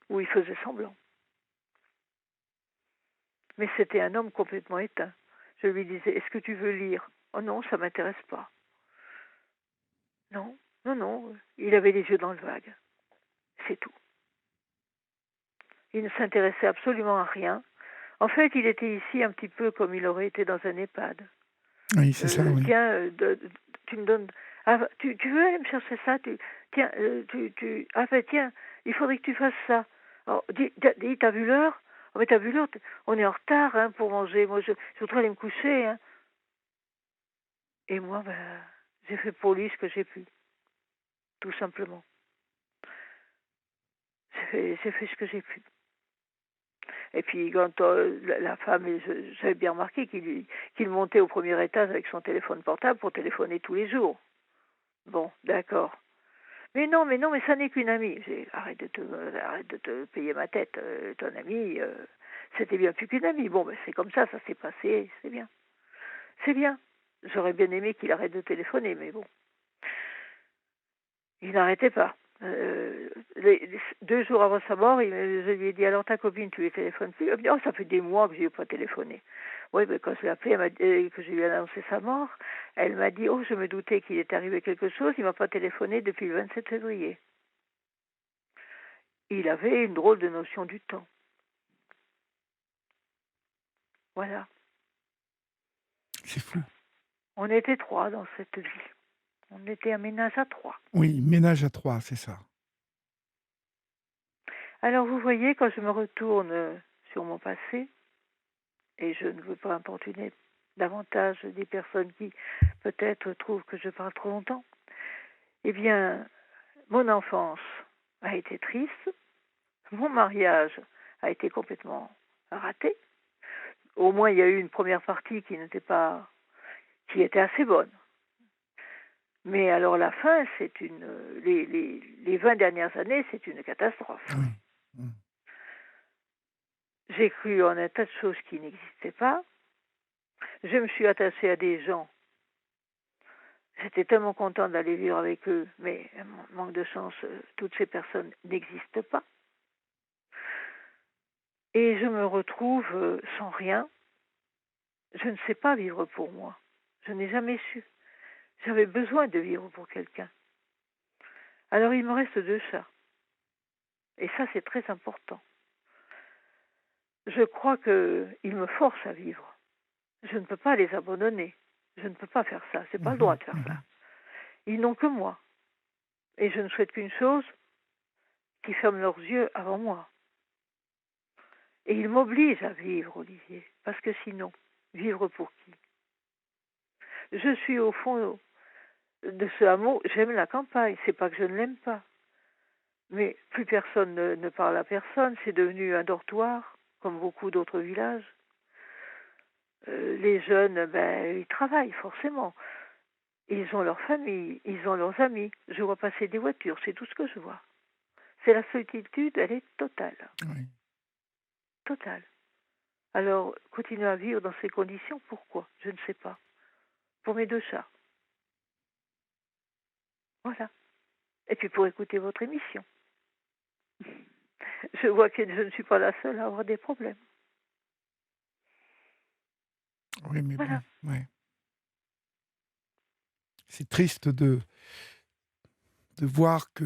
ou il faisait semblant. Mais c'était un homme complètement éteint. Je lui disais, est-ce que tu veux lire? Oh non, ça m'intéresse pas. Non. Il avait les yeux dans le vague. C'est tout. Il ne s'intéressait absolument à rien. En fait, il était ici un petit peu comme il aurait été dans un EHPAD. Oui, c'est ça, oui. Tiens, tu me donnes... Ah, tu veux aller me chercher ça? Tiens, tiens, il faudrait que tu fasses ça. Alors, dis, t'as vu l'heure? Oh, mais t'as vu l'heure? On est en retard pour manger. Moi, je voudrais aller me coucher. Hein. Et moi, j'ai fait pour lui ce que j'ai pu. Tout simplement. J'ai fait ce que j'ai pu. Et puis quand la femme, j'avais bien remarqué qu'il montait au premier étage avec son téléphone portable pour téléphoner tous les jours. Bon, d'accord. Mais non, mais ça n'est qu'une amie. Arrête de te payer ma tête, ton amie. C'était bien plus qu'une amie. Bon, c'est comme ça s'est passé, c'est bien. C'est bien. J'aurais bien aimé qu'il arrête de téléphoner, mais bon. Il n'arrêtait pas. 2 jours avant sa mort, je lui ai dit, alors ta copine, tu lui téléphones plus? Elle me dit, oh, ça fait des mois que je lui ai pas téléphoné. Oui, mais quand je l'ai appelée, que je lui ai annoncé sa mort, elle m'a dit: «Oh, je me doutais qu'il était arrivé quelque chose, il m'a pas téléphoné depuis le 27 février». Il avait une drôle de notion du temps. Voilà. C'est fou. On était 3 dans cette vie. On était un ménage à 3. Oui, ménage à 3, c'est ça. Alors vous voyez, quand je me retourne sur mon passé, et je ne veux pas importuner davantage des personnes qui peut-être trouvent que je parle trop longtemps, eh bien, mon enfance a été triste, mon mariage a été complètement raté. Au moins, il y a eu une première partie qui était assez bonne. Mais alors la fin, les 20 dernières années, c'est une catastrophe. Oui. Mm. J'ai cru en un tas de choses qui n'existaient pas. Je me suis attachée à des gens. J'étais tellement contente d'aller vivre avec eux, mais manque de chance, toutes ces personnes n'existent pas. Et je me retrouve sans rien. Je ne sais pas vivre pour moi. Je n'ai jamais su. J'avais besoin de vivre pour quelqu'un. Alors il me reste 2 chats. Et ça, c'est très important. Je crois qu'ils me forcent à vivre. Je ne peux pas les abandonner. Je ne peux pas faire ça. C'est pas le droit de faire ça. Ils n'ont que moi. Et je ne souhaite qu'une chose, qu'ils ferment leurs yeux avant moi. Et ils m'obligent à vivre, Olivier. Parce que sinon, vivre pour qui? Je suis au fond de ce hameau. J'aime la campagne. C'est pas que je ne l'aime pas. Mais plus personne ne parle à personne. C'est devenu un dortoir, comme beaucoup d'autres villages. Les jeunes, ils travaillent forcément. Ils ont leur famille, ils ont leurs amis. Je vois passer des voitures, c'est tout ce que je vois. C'est la solitude, elle est totale. Oui. Totale. Alors, continuer à vivre dans ces conditions, pourquoi? Je ne sais pas. Pour mes 2 chats. Voilà. Et puis pour écouter votre émission. Je vois que je ne suis pas la seule à avoir des problèmes. Oui, mais Voilà. bon, ouais. C'est triste de voir que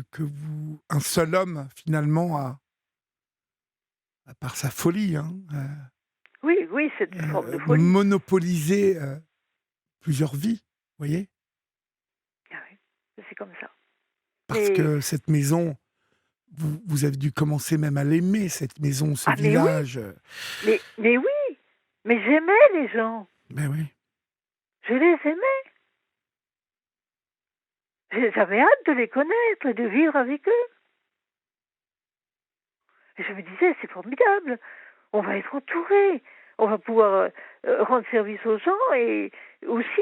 un seul homme, finalement, par sa folie, Oui, c'est une forme de folie. monopolisé plusieurs vies, vous voyez? Ah oui, c'est comme ça. Parce Mais, que cette maison, vous avez dû commencer même à l'aimer, cette maison, ce mais oui, village. mais oui, mais j'aimais les gens. Ben oui. Je les aimais. J'avais hâte de les connaître et de vivre avec eux. Et je me disais, c'est formidable, on va être entouré, on va pouvoir rendre service aux gens et aussi,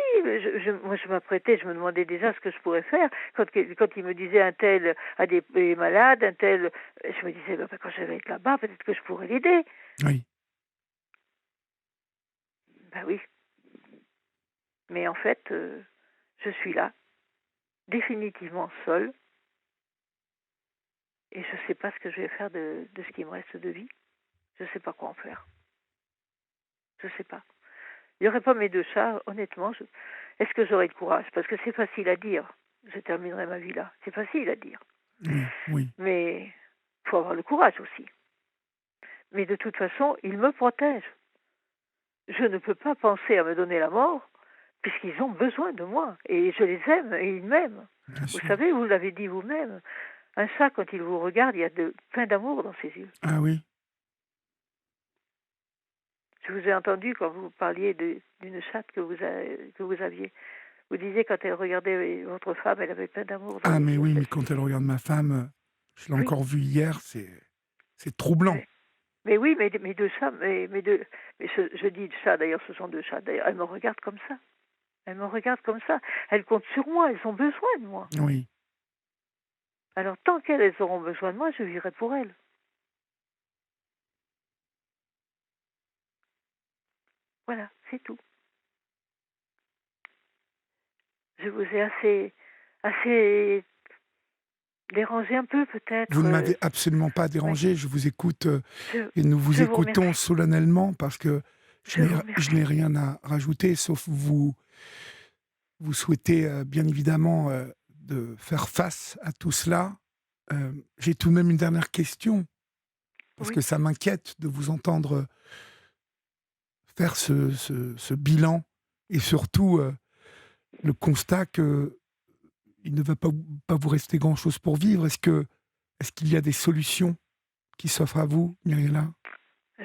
moi je m'apprêtais, je me demandais déjà ce que je pourrais faire quand il me disait un tel a est malade, un tel, je me disais, quand je vais être là-bas, peut-être que je pourrais l'aider. Oui. Ben oui, mais en fait, je suis là, définitivement seule, et je ne sais pas ce que je vais faire de ce qui me reste de vie. Je ne sais pas quoi en faire. Je ne sais pas. Il n'y aurait pas mes 2 chats, honnêtement, est-ce que j'aurais le courage? Parce que c'est facile à dire. Je terminerai ma vie là. C'est facile à dire. Oui, oui. Mais il faut avoir le courage aussi. Mais de toute façon, ils me protègent. Je ne peux pas penser à me donner la mort puisqu'ils ont besoin de moi. Et je les aime et ils m'aiment. Bien Vous sûr. savez, vous l'avez dit vous-même, un chat, quand il vous regarde, il y a plein d'amour dans ses yeux. Ah oui. Je vous ai entendu quand vous parliez d'une chatte que vous aviez. Vous disiez quand elle regardait votre femme, elle avait plein d'amour dans Ah les mais yeux. oui, mais quand elle regarde ma femme, je l'ai Oui. encore vue hier, c'est troublant. Ouais. Mais oui, mes 2 chats, je dis chats, d'ailleurs, ce sont 2 chats. D'ailleurs, elles me regardent comme ça. Elles me regardent comme ça. Elles comptent sur moi, elles ont besoin de moi. Oui. Alors, tant qu'elles auront besoin de moi, je vivrai pour elles. Voilà, c'est tout. Je vous ai assez dérangé un peu, peut-être. Vous ne m'avez absolument pas Oui. dérangé, je vous écoute Je, et nous vous je vous écoutons remercie. solennellement parce que Je vous Je n'ai remercie. rien à rajouter, sauf vous souhaitez bien évidemment de faire face à tout cela. J'ai tout de même une dernière question, parce que Oui, ça m'inquiète de vous entendre faire ce bilan et surtout le constat que il ne va pas vous rester grand-chose pour vivre. Est-ce qu'il y a des solutions qui s'offrent à vous, Myriella?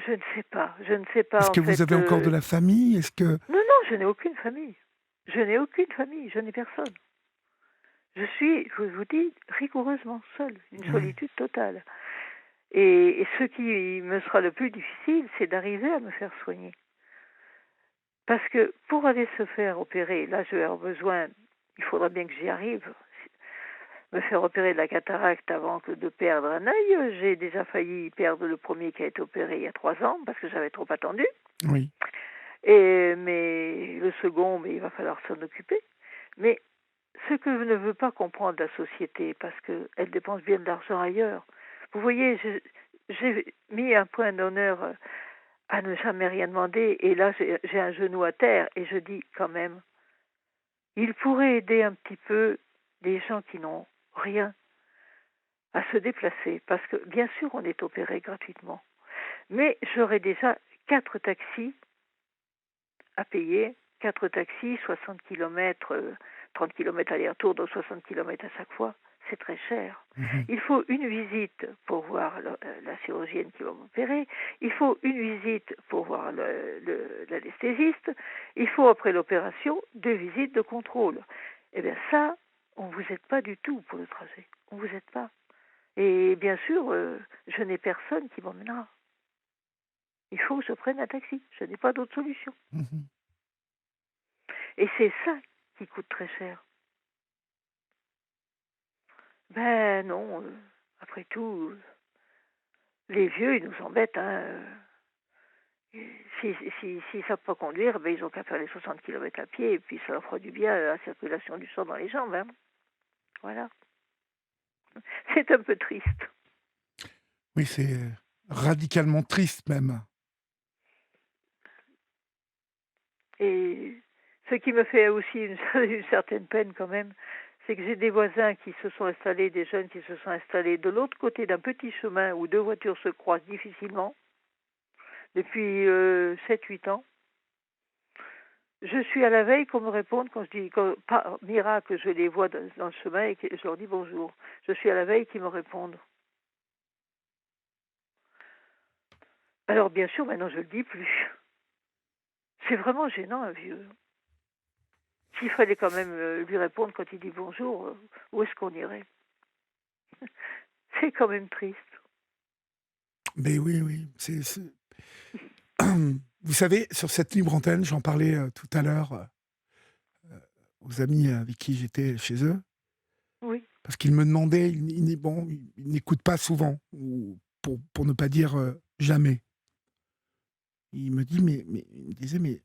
je ne sais pas. Je ne sais pas Est-ce en que vous fait. avez encore de la famille? Est-ce que Non, non, je n'ai aucune famille. Je n'ai aucune famille. Je n'ai personne. Je suis, je vous dis, rigoureusement seule. Une ouais, solitude totale. Et ce qui me sera le plus difficile, c'est d'arriver à me faire soigner. Parce que pour aller se faire opérer, là, je vais avoir besoin, il faudra bien que j'y arrive, me faire opérer de la cataracte avant que de perdre un œil. J'ai déjà failli perdre le premier qui a été opéré il y a 3 ans parce que j'avais trop attendu. oui, Mais le second, mais il va falloir s'en occuper. Mais ce que ne veut pas comprendre la société, parce qu'elle dépense bien de l'argent ailleurs. Vous voyez, j'ai mis un point d'honneur à ne jamais rien demander, et là j'ai un genou à terre, et je dis quand même, il pourrait aider un petit peu les gens qui n'ont rien à se déplacer, parce que bien sûr on est opéré gratuitement, mais j'aurais déjà 4 taxis à payer, 4 taxis, 60 kilomètres, 30 kilomètres aller-retour, donc 60 kilomètres à chaque fois, c'est très cher. mhm, Il faut une visite pour voir la chirurgienne qui va m'opérer, il faut une visite pour voir l'anesthésiste, il faut après l'opération 2 visites de contrôle. Eh bien ça, on ne vous aide pas du tout pour le trajet, on ne vous aide pas. Et bien sûr, je n'ai personne qui m'emmènera. Il faut que je prenne un taxi, je n'ai pas d'autre solution. mhm. Et c'est ça qui coûte très cher. Ben non, après tout, les vieux, ils nous embêtent. Hein. S'ils savent pas conduire, ben ils ont qu'à faire les 60 kilomètres à pied et puis ça leur fera du bien à la circulation du sang dans les jambes. Hein. Voilà. C'est un peu triste. Oui, c'est radicalement triste même. Et ce qui me fait aussi une certaine peine quand même, c'est que j'ai des voisins qui se sont installés, des jeunes qui se sont installés de l'autre côté d'un petit chemin où 2 voitures se croisent difficilement depuis 7-8 ans. Je suis à la veille qu'on me réponde quand je dis, par miracle, je les vois dans le chemin et que je leur dis bonjour. Je suis à la veille qu'ils me répondent. Alors bien sûr, maintenant je le dis plus. C'est vraiment gênant, un vieux. S'il fallait quand même lui répondre quand il dit bonjour, où est-ce qu'on irait? C'est quand même triste. Mais oui, oui, vous savez, sur cette libre antenne, j'en parlais tout à l'heure aux amis avec qui j'étais chez eux, Oui, parce qu'ils me demandaient, bon, ils n'écoutent pas souvent, ou pour ne pas dire jamais. Il me dit, il me disait, mais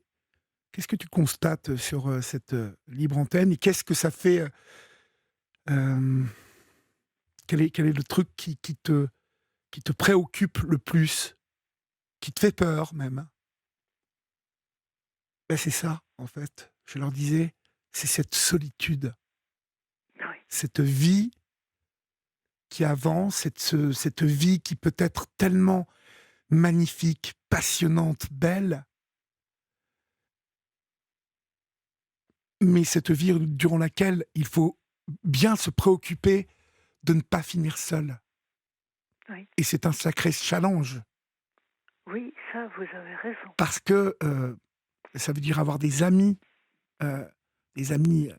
qu'est-ce que tu constates sur cette libre antenne et qu'est-ce que ça fait euh, quel est le truc qui te préoccupe le plus, qui te fait peur même? Ben, c'est ça, en fait. Je leur disais, c'est cette solitude, oui, cette vie qui avance, cette vie qui peut être tellement magnifique, passionnante, belle, mais cette vie durant laquelle il faut bien se préoccuper de ne pas finir seul. oui. Et c'est un sacré challenge, Oui, ça, vous avez raison. parce que ça veut dire avoir euh, des amis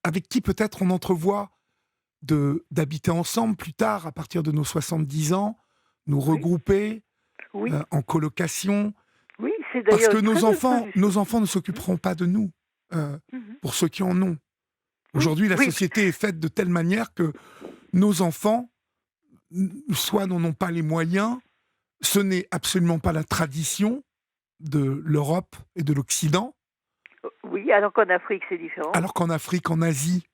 avec qui peut-être on entrevoit d'habiter ensemble plus tard, à partir de nos 70 ans, nous Oui, regrouper oui, en colocation, oui, c'est parce d'ailleurs que une très bonne solution. nos enfants ne Mhm, s'occuperont pas de nous, mhm. pour ceux qui en ont. Oui, Aujourd'hui, la oui, société est faite de telle manière que nos enfants, soit n'en ont pas les moyens, ce n'est absolument pas la tradition de l'Europe et de l'Occident, oui, alors qu'en Afrique, c'est différent. alors qu'en Afrique, en Asie,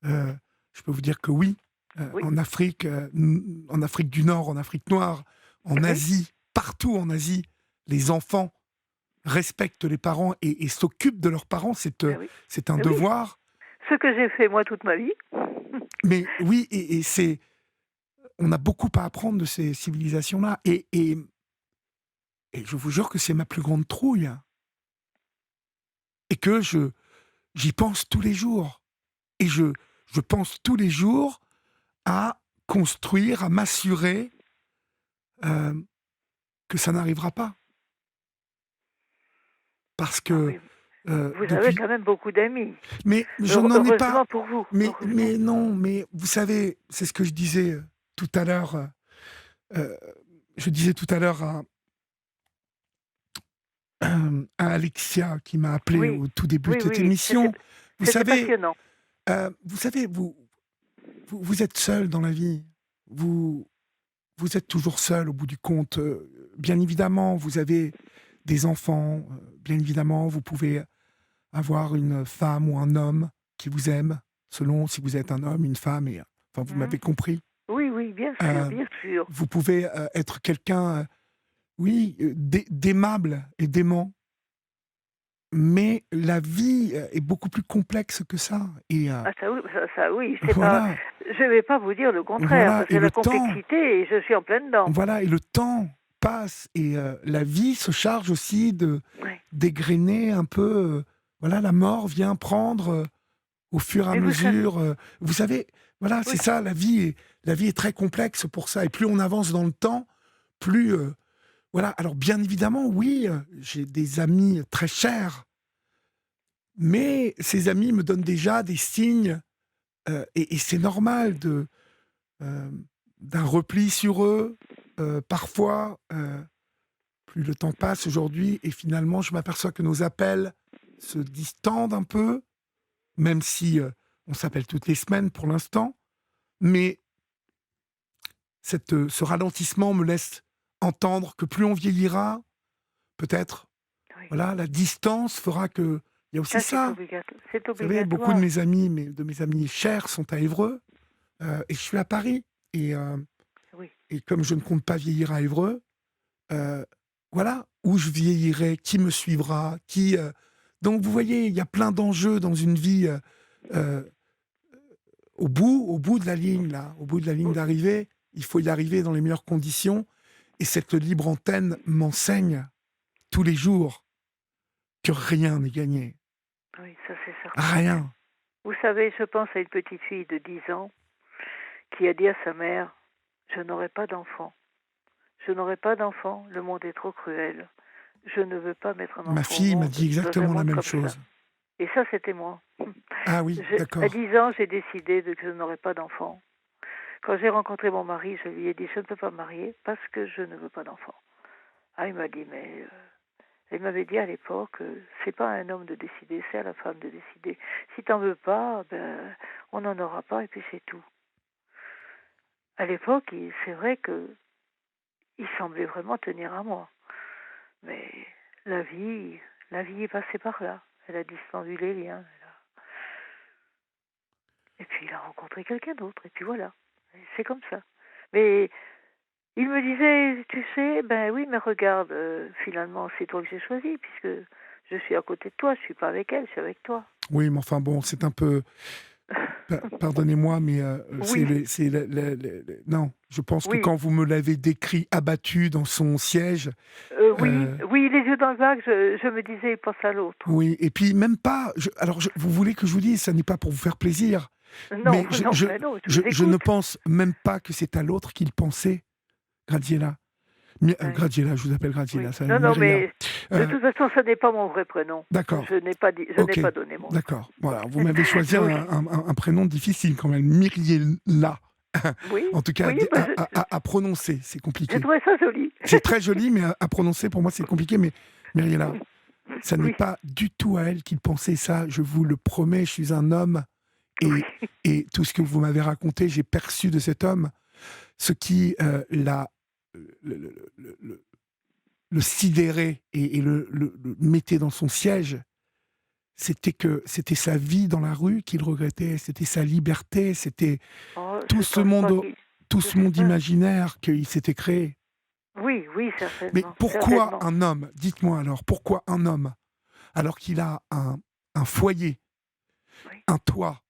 euh, je peux vous dire que oui, Oui, en Afrique du Nord, en Afrique noire, en oui, Asie, partout en Asie, les enfants respectent les parents et s'occupent de leurs parents, Ben oui. c'est un Ben oui. devoir. Ce que j'ai fait moi toute ma vie. Mais oui, et on a beaucoup à apprendre de ces civilisations-là. Et je vous jure que c'est ma plus grande trouille. Et que j'y pense tous les jours. Et je pense tous les jours à construire, à m'assurer euh, que ça n'arrivera pas. Parce Ah que oui. Vous avez depuis... quand même beaucoup d'amis. Mais je n'en ai pas. Heureusement pour vous. Heureusement. Mais non, mais vous savez, c'est ce que je disais tout à l'heure. Je disais tout à l'heure à Alexia qui m'a appelé Oui. au tout début Oui, de cette oui. émission. Vous C'était savez, passionnant. vous êtes seul dans la vie. Vous êtes toujours seul au bout du compte. Bien évidemment, vous avez des enfants. Bien évidemment, vous pouvez avoir une femme ou un homme qui vous aime, selon si vous êtes un homme, une femme. Enfin, vous m'avez compris. Oui, oui, bien sûr, Euh, bien sûr. Vous pouvez être quelqu'un, oui, d'aimable et d'aimant. Mais la vie est beaucoup plus complexe que ça. Et Ah ça oui, c'est pas. voilà, Je vais pas vous dire le contraire, voilà. parce Et que la le temps, complexité, je suis en plein dedans. voilà, et le temps passe. Et la vie se charge aussi Oui. dégrainer un peu. Voilà, la mort vient prendre au fur et à Mais vous savez, mesure. Vous savez, voilà, oui, c'est ça. La vie est très complexe pour ça. Et plus on avance dans le temps, plus voilà. Alors bien évidemment, oui, j'ai des amis très chers. Mais ces amis me donnent déjà des signes, et c'est normal euh, d'un repli sur eux. Parfois, plus le temps passe aujourd'hui, et finalement, je m'aperçois que nos appels se distendent un peu, même si on s'appelle toutes les semaines pour l'instant. Mais ce ralentissement me laisse entendre que plus on vieillira, peut-être, oui. voilà, la distance fera que... Il y a aussi Ça, ça. c'est Vous savez, beaucoup de obligatoire. de mes amis chers sont à Évreux, et je suis à Paris. Oui. Et comme je ne compte pas vieillir à Évreux, euh, voilà, où je vieillirai, qui me suivra, qui... Donc vous voyez, il y a plein d'enjeux dans une vie euh, au bout de la ligne, là, au bout de la ligne d'arrivée. Il faut y arriver dans les meilleures conditions. Et cette libre antenne m'enseigne tous les jours que rien n'est gagné. Oui, ça c'est certain. Rien. Vous savez, je pense à une petite fille de 10 ans qui a dit à sa mère, je n'aurai pas d'enfant. Je n'aurai pas d'enfant, le monde est trop cruel. Je ne veux pas mettre un Ma enfant au fille m'a monde dit dans un exactement la monde même comme chose. ça. Et ça, c'était moi. Ah oui, À d'accord. 10 ans, j'ai décidé que je n'aurais pas d'enfant. Quand j'ai rencontré mon mari, je lui ai dit, je ne peux pas me marier parce que je ne veux pas d'enfant. Ah, il m'a dit, mais... Il m'avait dit à l'époque, c'est pas à un homme de décider, c'est à la femme de décider. Si t'en veux pas, ben, on n'en aura pas et puis c'est tout. À l'époque, c'est vrai que il semblait vraiment tenir à moi. Mais la vie est passée par là. Elle a distendu les liens. Et puis il a rencontré quelqu'un d'autre. Et puis voilà. Et c'est comme ça. Mais il me disait, tu sais, ben oui, mais regarde, finalement, c'est toi que j'ai choisi, puisque je suis à côté de toi, je suis pas avec elle, je suis avec toi. Oui, mais enfin bon, c'est un peu... Pardonnez-moi, mais Oui, non, je pense que oui, quand vous me l'avez décrit abattu dans son siège, oui, euh, oui, les yeux dans le vague, je me disais, il pense à l'autre. oui, et puis même pas... vous voulez que je vous dise, ça n'est pas pour vous faire plaisir, Non, mais non, mais non, je vous je ne écoute. pense même pas que c'est à l'autre qu'il pensait, Gradiela. Oui, Gradiela, je vous appelle oui. Gradiela, ça Non, non, Myriam. mais de Euh, toute façon, ce n'est pas mon vrai prénom. d'accord, Je n'ai pas dit, je n'ai ok, pas donné mon vrai d'accord. Voilà, vous m'avez choisi prénom. un prénom difficile quand même, Myriella. Oui, En tout cas, oui, ben, à prononcer, c'est j'ai compliqué. trouvé ça joli. C'est très joli, mais à prononcer, pour moi, c'est compliqué. Mais Myriella, ça n'est Oui, pas du tout à elle qu'il pensait ça. Je vous le promets, je suis un homme. oui, Et tout ce que vous m'avez raconté, j'ai perçu de cet homme ce qui le, le- le- le sidérait et le mettait dans son siège. C'était sa vie dans la rue qu'il regrettait, c'était sa liberté, c'était oh, tout je ce pense pas monde, qu'il... tout Je ce sais monde pas. imaginaire qu'il s'était créé. Oui, oui, Mais certainement, pourquoi certainement. un homme, dites-moi alors, pourquoi un homme, alors qu'il a un foyer, Oui, un toit,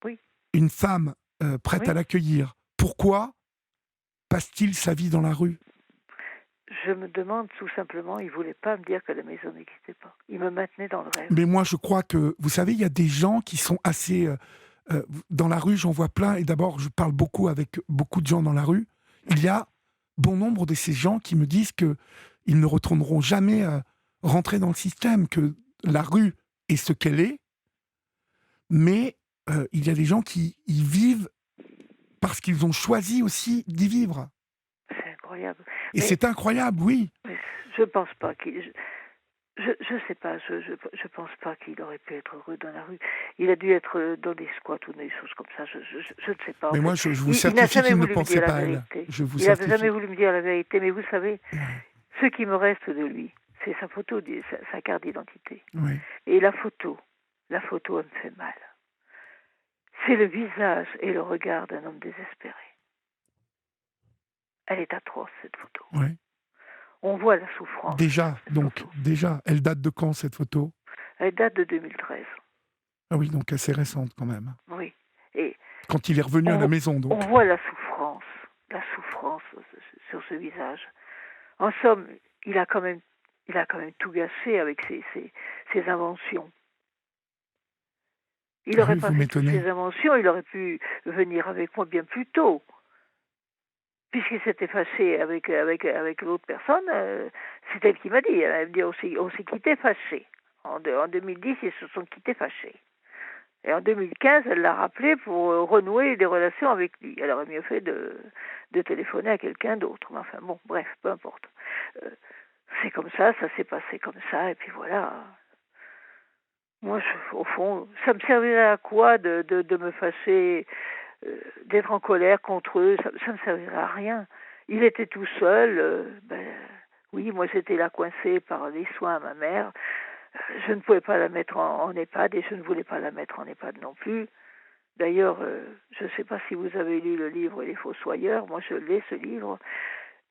oui, une femme prête à oui. l'accueillir, pourquoi passe-t-il sa vie dans la rue? Je me demande tout simplement, il voulait pas me dire que la maison n'existait pas. Il me maintenait dans le rêve. Mais moi, je crois que, vous savez, il y a des gens qui sont assez... dans la rue, j'en vois plein, et d'abord, je parle beaucoup avec beaucoup de gens dans la rue. Il y a bon nombre de ces gens qui me disent que ils ne retourneront jamais rentrer dans le système, que la rue est ce qu'elle est, mais il y a des gens qui y vivent parce qu'ils ont choisi aussi d'y vivre. C'est incroyable. Et Mais, c'est incroyable, oui. mais je pense pas qu'il... je sais pas, je pense pas qu'il aurait pu être heureux dans la rue. Il a dû être dans des squats ou des choses comme ça. Je ne sais pas en Mais fait. moi, je vous Il n'a certifie jamais qu'il ne voulu me pensait dire la pas à elle. vérité. Je vous Il n'a jamais certifie. voulu me dire la vérité. Mais vous savez, Ouais, ce qui me reste de lui, c'est sa photo, sa carte d'identité. ouais. Et la photo, elle me fait mal. C'est le visage et le regard d'un homme désespéré. Elle est atroce, cette photo. Ouais. On voit la souffrance Déjà, sur cette donc, photo. déjà, elle date de quand cette photo? Elle date de 2013. Ah oui, donc assez récente quand même. Oui. Et Quand il est revenu à la on, maison, on donc. voit la souffrance sur ce visage. En somme, il a quand même tout gâché avec ses inventions. Il Ah n'aurait oui, pas vous fait toutes m'étonnez. ces inventions, il aurait pu venir avec moi bien plus tôt. Puisqu'il s'était fâché avec l'autre personne, c'est elle qui m'a dit. Elle m'a dit on s'est quitté fâché. En 2010, ils se sont quittés fâchés. Et en 2015, elle l'a rappelé pour renouer des relations avec lui. Elle aurait mieux fait de téléphoner à quelqu'un d'autre. Mais enfin bon, bref, peu importe. Euh, c'est comme ça s'est passé comme ça, et puis voilà. Moi, au fond, ça me servirait à quoi de me fâcher, d'être en colère contre eux? Ça me servirait à rien. Il était tout seul. Oui, moi j'étais là coincée par les soins à ma mère. Je ne pouvais pas la mettre en EHPAD et je ne voulais pas la mettre en EHPAD non plus. D'ailleurs, je ne sais pas si vous avez lu le livre Les Fossoyeurs. Moi, je l'ai, ce livre.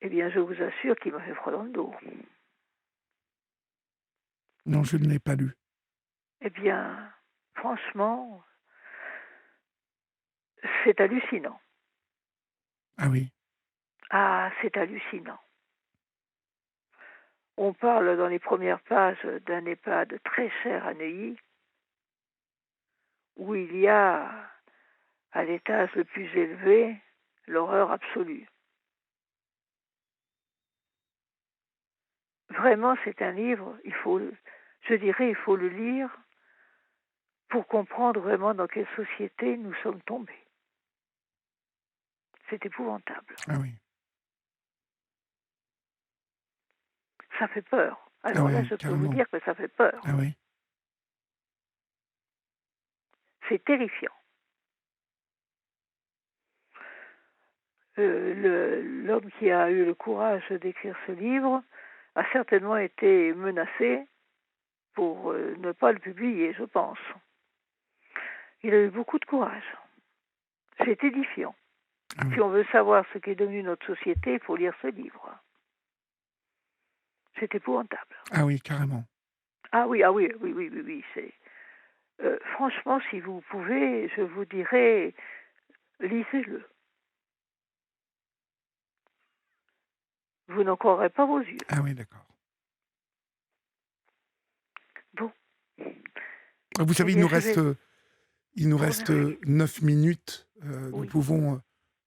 Eh bien, je vous assure qu'il m'a fait froid dans le dos. Non, je ne l'ai pas lu. Eh bien, franchement, c'est hallucinant. Ah oui. Ah, c'est hallucinant. On parle dans les premières pages d'un EHPAD très cher à Neuilly, où il y a, à l'étage le plus élevé, l'horreur absolue. Vraiment, c'est un livre, il faut le lire pour comprendre vraiment dans quelle société nous sommes tombés. C'est épouvantable. Ah oui. Ça fait peur. Ah Alors là, oui, je peux vous carrément. dire que ça fait peur. Ah oui. C'est terrifiant. L'homme qui a eu le courage d'écrire ce livre a certainement été menacé pour ne pas le publier, je pense. Il a eu beaucoup de courage. C'est édifiant. Ah oui. Si on veut savoir ce qu'est devenu notre société, il faut lire ce livre. C'est épouvantable. Ah oui, carrément. Oui, c'est... franchement, si vous pouvez, je vous dirais, lisez-le. Vous n'en croirez pas vos yeux. Ah oui, d'accord. Bon. Vous savez, Eh bien, il nous vous reste remercier. 9 minutes. Nous Oui. pouvons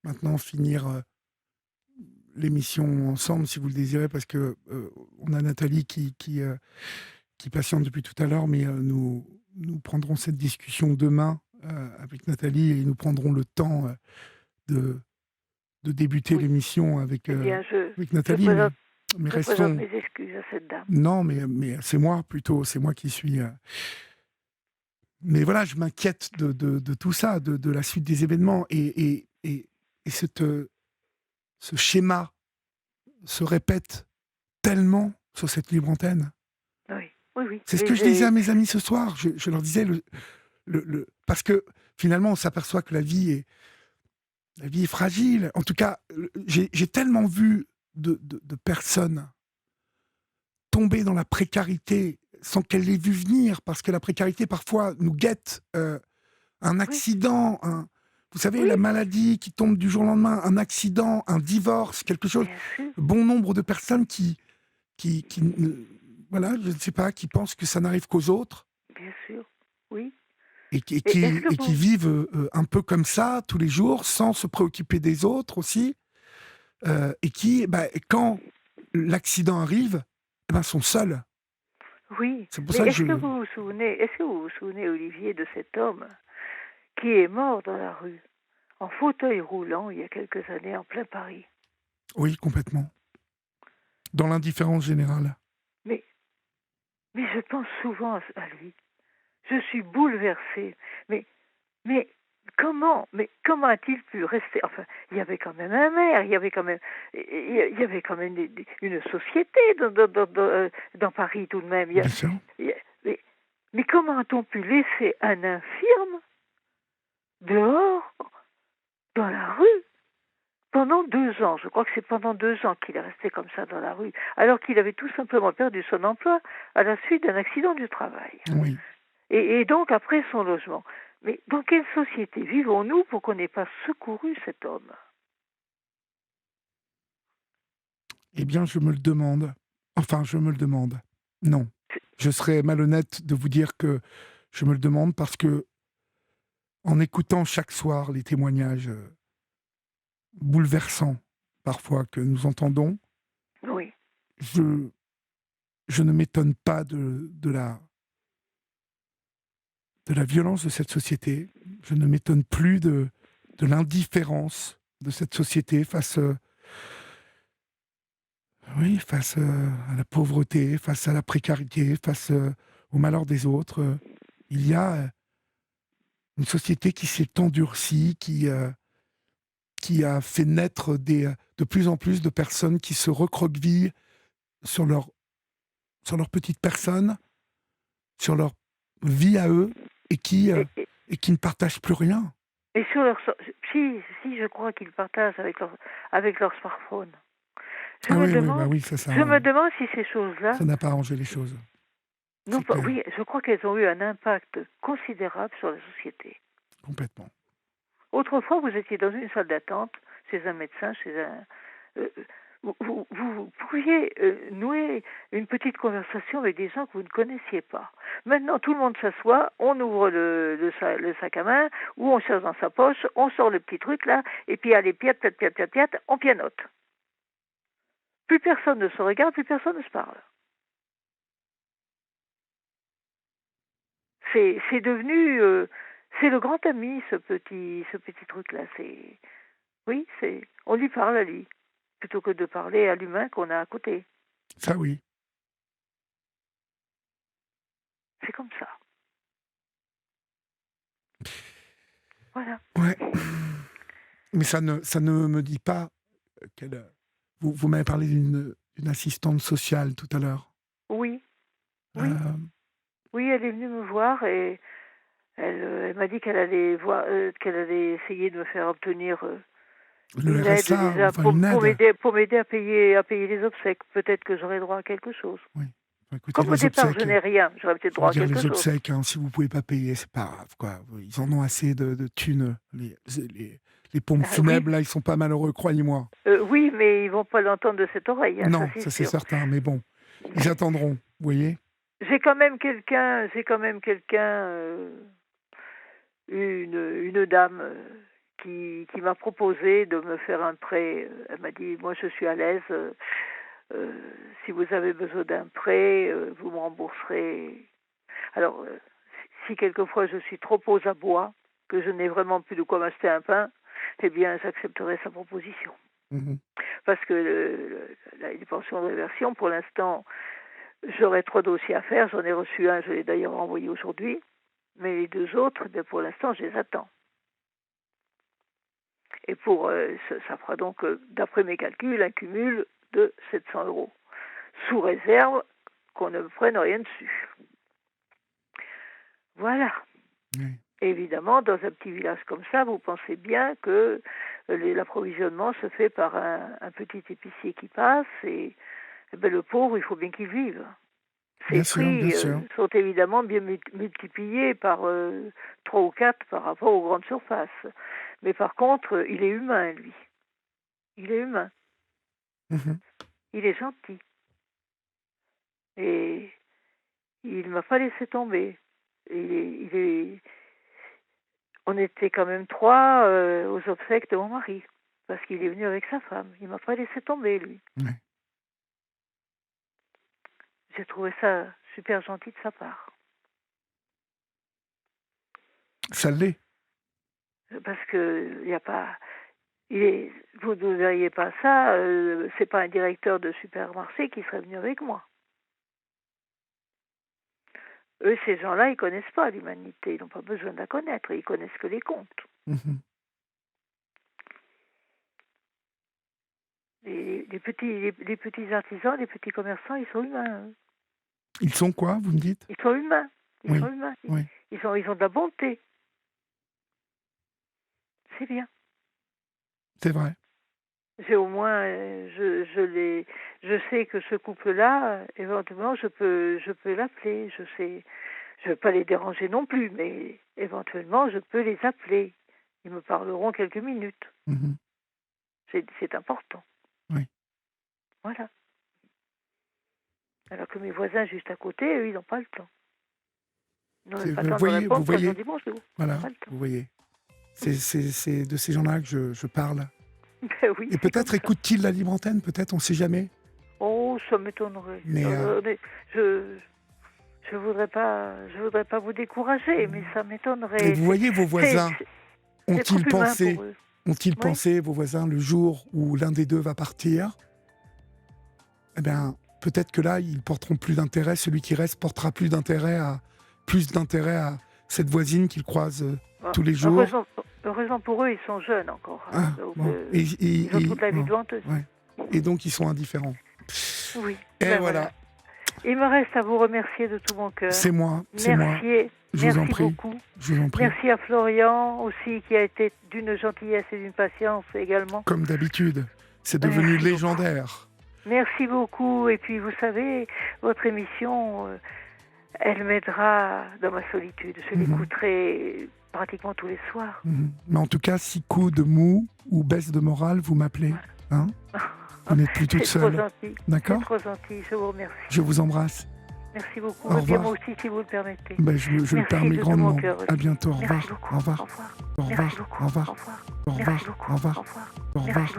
maintenant finir l'émission ensemble, si vous le désirez, parce que on a Nathalie qui patiente depuis tout à l'heure, mais nous prendrons cette discussion demain avec Nathalie et nous prendrons le temps de débuter Oui. l'émission avec, Eh bien, avec Nathalie. Mais je présente restons... mes excuses à cette dame. Non, mais c'est moi plutôt, c'est moi qui suis... Mais voilà, je m'inquiète de tout ça, de la suite des événements. Et ce schéma se répète tellement sur cette libre antenne. Oui. C'est ce que je disais à mes amis ce soir. Je leur disais, parce que finalement, on s'aperçoit que la vie est fragile. En tout cas, j'ai tellement vu de personnes tomber dans la précarité sans qu'elle l'ait vu venir, parce que la précarité parfois nous guette, un Oui, accident, vous savez, oui, la maladie qui tombe du jour au lendemain, un accident, un divorce, quelque chose. bien sûr, Bon nombre de personnes voilà, je ne sais pas, qui pensent que ça n'arrive qu'aux autres bien sûr, oui. Et est-ce et que qui vous... vivent un peu comme ça tous les jours, sans se préoccuper des autres aussi, et qui, quand l'accident arrive, sont seuls. Oui, C'est pour mais ça que je... est-ce que vous vous souvenez, Olivier, de cet homme qui est mort dans la rue, en fauteuil roulant, il y a quelques années, en plein Paris? Oui, complètement. Dans l'indifférence générale. Mais, mais je pense souvent à lui. Je suis bouleversée. Mais, mais comment a-t-il pu rester? Enfin, il y avait quand même un maire, il y avait quand même une société dans Paris tout de même. Bien sûr. Il y a- mais, mais comment a-t-on pu laisser un infirme dehors, dans la rue, pendant 2 ans? Je crois que c'est pendant 2 ans qu'il est resté comme ça dans la rue, alors qu'il avait tout simplement perdu son emploi à la suite d'un accident du travail. Oui. Et donc après son logement. Mais dans quelle société vivons-nous pour qu'on n'ait pas secouru cet homme? Eh bien, je me le demande. Enfin, je me le demande. Non. Je serais malhonnête de vous dire que je me le demande parce que, en écoutant chaque soir les témoignages bouleversants, parfois, que nous entendons, Oui. je, je ne m'étonne pas de la violence de cette société. Je ne m'étonne plus de l'indifférence de cette société face, oui, face à la pauvreté, face à la précarité, face au malheur des autres. Il y a une société qui s'est endurcie, qui a fait naître de plus en plus de personnes qui se recroquevillent sur sur leur petite personne, sur leur vie à eux, et Et, et, et qui ne partagent plus rien. et sur leur si je crois qu'ils partagent avec leur smartphone. Je Ah me oui, oui, bah demande oui, je me demande si ces choses-là, ça n'a pas arrangé les choses, non c'est pas, clair, oui, je crois qu'elles ont eu un impact considérable sur la société. complètement. Autrefois, vous étiez dans une salle d'attente, chez un médecin, euh, vous pouviez nouer une petite conversation avec des gens que vous ne connaissiez pas. Maintenant, tout le monde s'assoit, on ouvre le sac à main, ou on cherche dans sa poche, on sort le petit truc là, et puis allez, piat, piat, piat, piat, piat, on pianote. Plus personne ne se regarde, plus personne ne se parle. C'est devenu, c'est le grand ami, ce petit truc-là. Oui, on lui parle à lui, plutôt que de parler à l'humain qu'on a à côté. Ça oui. C'est comme ça. Voilà. Ouais. Mais ça ne me dit pas qu'elle... Vous m'avez parlé d'une assistante sociale tout à l'heure. Oui, oui, Euh, oui, elle est venue me voir et elle m'a dit qu'elle allait voir, qu'elle allait essayer de me faire obtenir le une aide RSA, déjà enfin une aide. pour m'aider à payer les obsèques. Peut-être que j'aurai droit à quelque chose. Oui. Enfin, écoutez, Comme au les départ je obsèques, n'ai rien, j'aurai peut-être je veux droit à dire, quelque les chose. obsèques, hein, si vous pouvez pas payer, c'est pas grave, quoi. Ils en ont assez de thunes. Les pompes Oui, funèbres, là, ils sont pas malheureux, croyez-moi. oui, mais ils vont pas l'entendre de cette oreille, hein, ça Non, c'est ça c'est sûr. certain, mais bon, ils attendront, vous voyez. J'ai quand même quelqu'un, une dame qui m'a proposé de me faire un prêt. Elle m'a dit, moi je suis à l'aise, euh, si vous avez besoin d'un prêt, vous me rembourserez. Alors, si quelquefois je suis trop aux abois, que je n'ai vraiment plus de quoi m'acheter un pain, eh bien j'accepterai sa proposition. Mhm. Parce que les pensions de réversion, pour l'instant, j'aurais 3 dossiers à faire. J'en ai reçu un, je l'ai d'ailleurs envoyé aujourd'hui. Mais les 2 autres, pour l'instant, je les attends. Et ça fera donc, d'après mes calculs, un cumul de 700 euros. Sous réserve qu'on ne me prenne rien dessus. Voilà. Oui. Et évidemment, dans un petit village comme ça, vous pensez bien que l'approvisionnement se fait par un petit épicier qui passe et ben, le pauvre, il faut bien qu'il vive. Ces prix sont évidemment bien multipliés par 3 ou 4 par rapport aux grandes surfaces. Mais par contre, il est humain, lui. Il est humain. Il est gentil. Et il ne m'a pas laissé tomber. On était quand même 3 aux obsèques de mon mari, parce qu'il est venu avec sa femme. Il ne m'a pas laissé tomber, lui. Ouais. J'ai trouvé ça super gentil de sa part. Ça l'est. Parce que il n'y a pas... vous ne verriez pas ça, c'est pas un directeur de supermarché qui serait venu avec moi. Eux, ces gens-là, ils connaissent pas l'humanité, ils n'ont pas besoin de la connaître, ils connaissent que les contes. Les petits artisans, les petits commerçants, ils sont humains. Ils sont quoi, vous me dites? Ils sont humains. Ils sont humains. Oui. Ils ont de la bonté. C'est bien. C'est vrai. J'ai au moins, je sais que ce couple-là, éventuellement, je peux l'appeler. Je vais pas les déranger non plus, mais éventuellement, je peux les appeler. Ils me parleront quelques minutes. C'est important. Oui. Voilà. Alors que mes voisins juste à côté, eux, ils n'ont pas le temps. Ils n'ont même pas le temps de répondre quand je dis bonjour. Voilà, vous voyez. C'est de ces gens-là que je parle. Ben oui, et peut-être écoute-t-il la libre antenne, peut-être, on ne sait jamais. Oh, ça m'étonnerait. Mais je voudrais pas vous décourager, mais ça m'étonnerait. Et vous voyez vos voisins, ont-ils pensé, vos voisins, le jour où l'un des deux va partir, eh bien, peut-être que là, ils porteront plus d'intérêt, celui qui reste portera plus d'intérêt à cette voisine qu'ils croisent tous les jours. Heureusement pour eux, ils sont jeunes encore. Donc, ils ont toute la vie devant eux. Ouais. Et donc, ils sont indifférents. Oui. Et voilà. Il me reste à vous remercier de tout mon cœur. C'est moi. Je vous en prie. Beaucoup. Je vous en prie. Merci à Florian aussi, qui a été d'une gentillesse et d'une patience également. Comme d'habitude. C'est devenu légendaire. Merci beaucoup. Et puis, vous savez, votre émission, elle m'aidera dans ma solitude. Je l'écouterai pratiquement tous les soirs. Mais en tout cas, si coup de mou ou baisse de morale, vous m'appelez. Hein? Vous n'êtes plus toute seule. C'est trop gentil. D'accord? C'est trop gentil. Je vous remercie. Je vous embrasse. Merci beaucoup. Au revoir. Moi aussi, si vous le permettez. Je le permets grandement. À bientôt. Au revoir. Au revoir. Au revoir. Au revoir. Au revoir. Au revoir. Au revoir. Au revoir.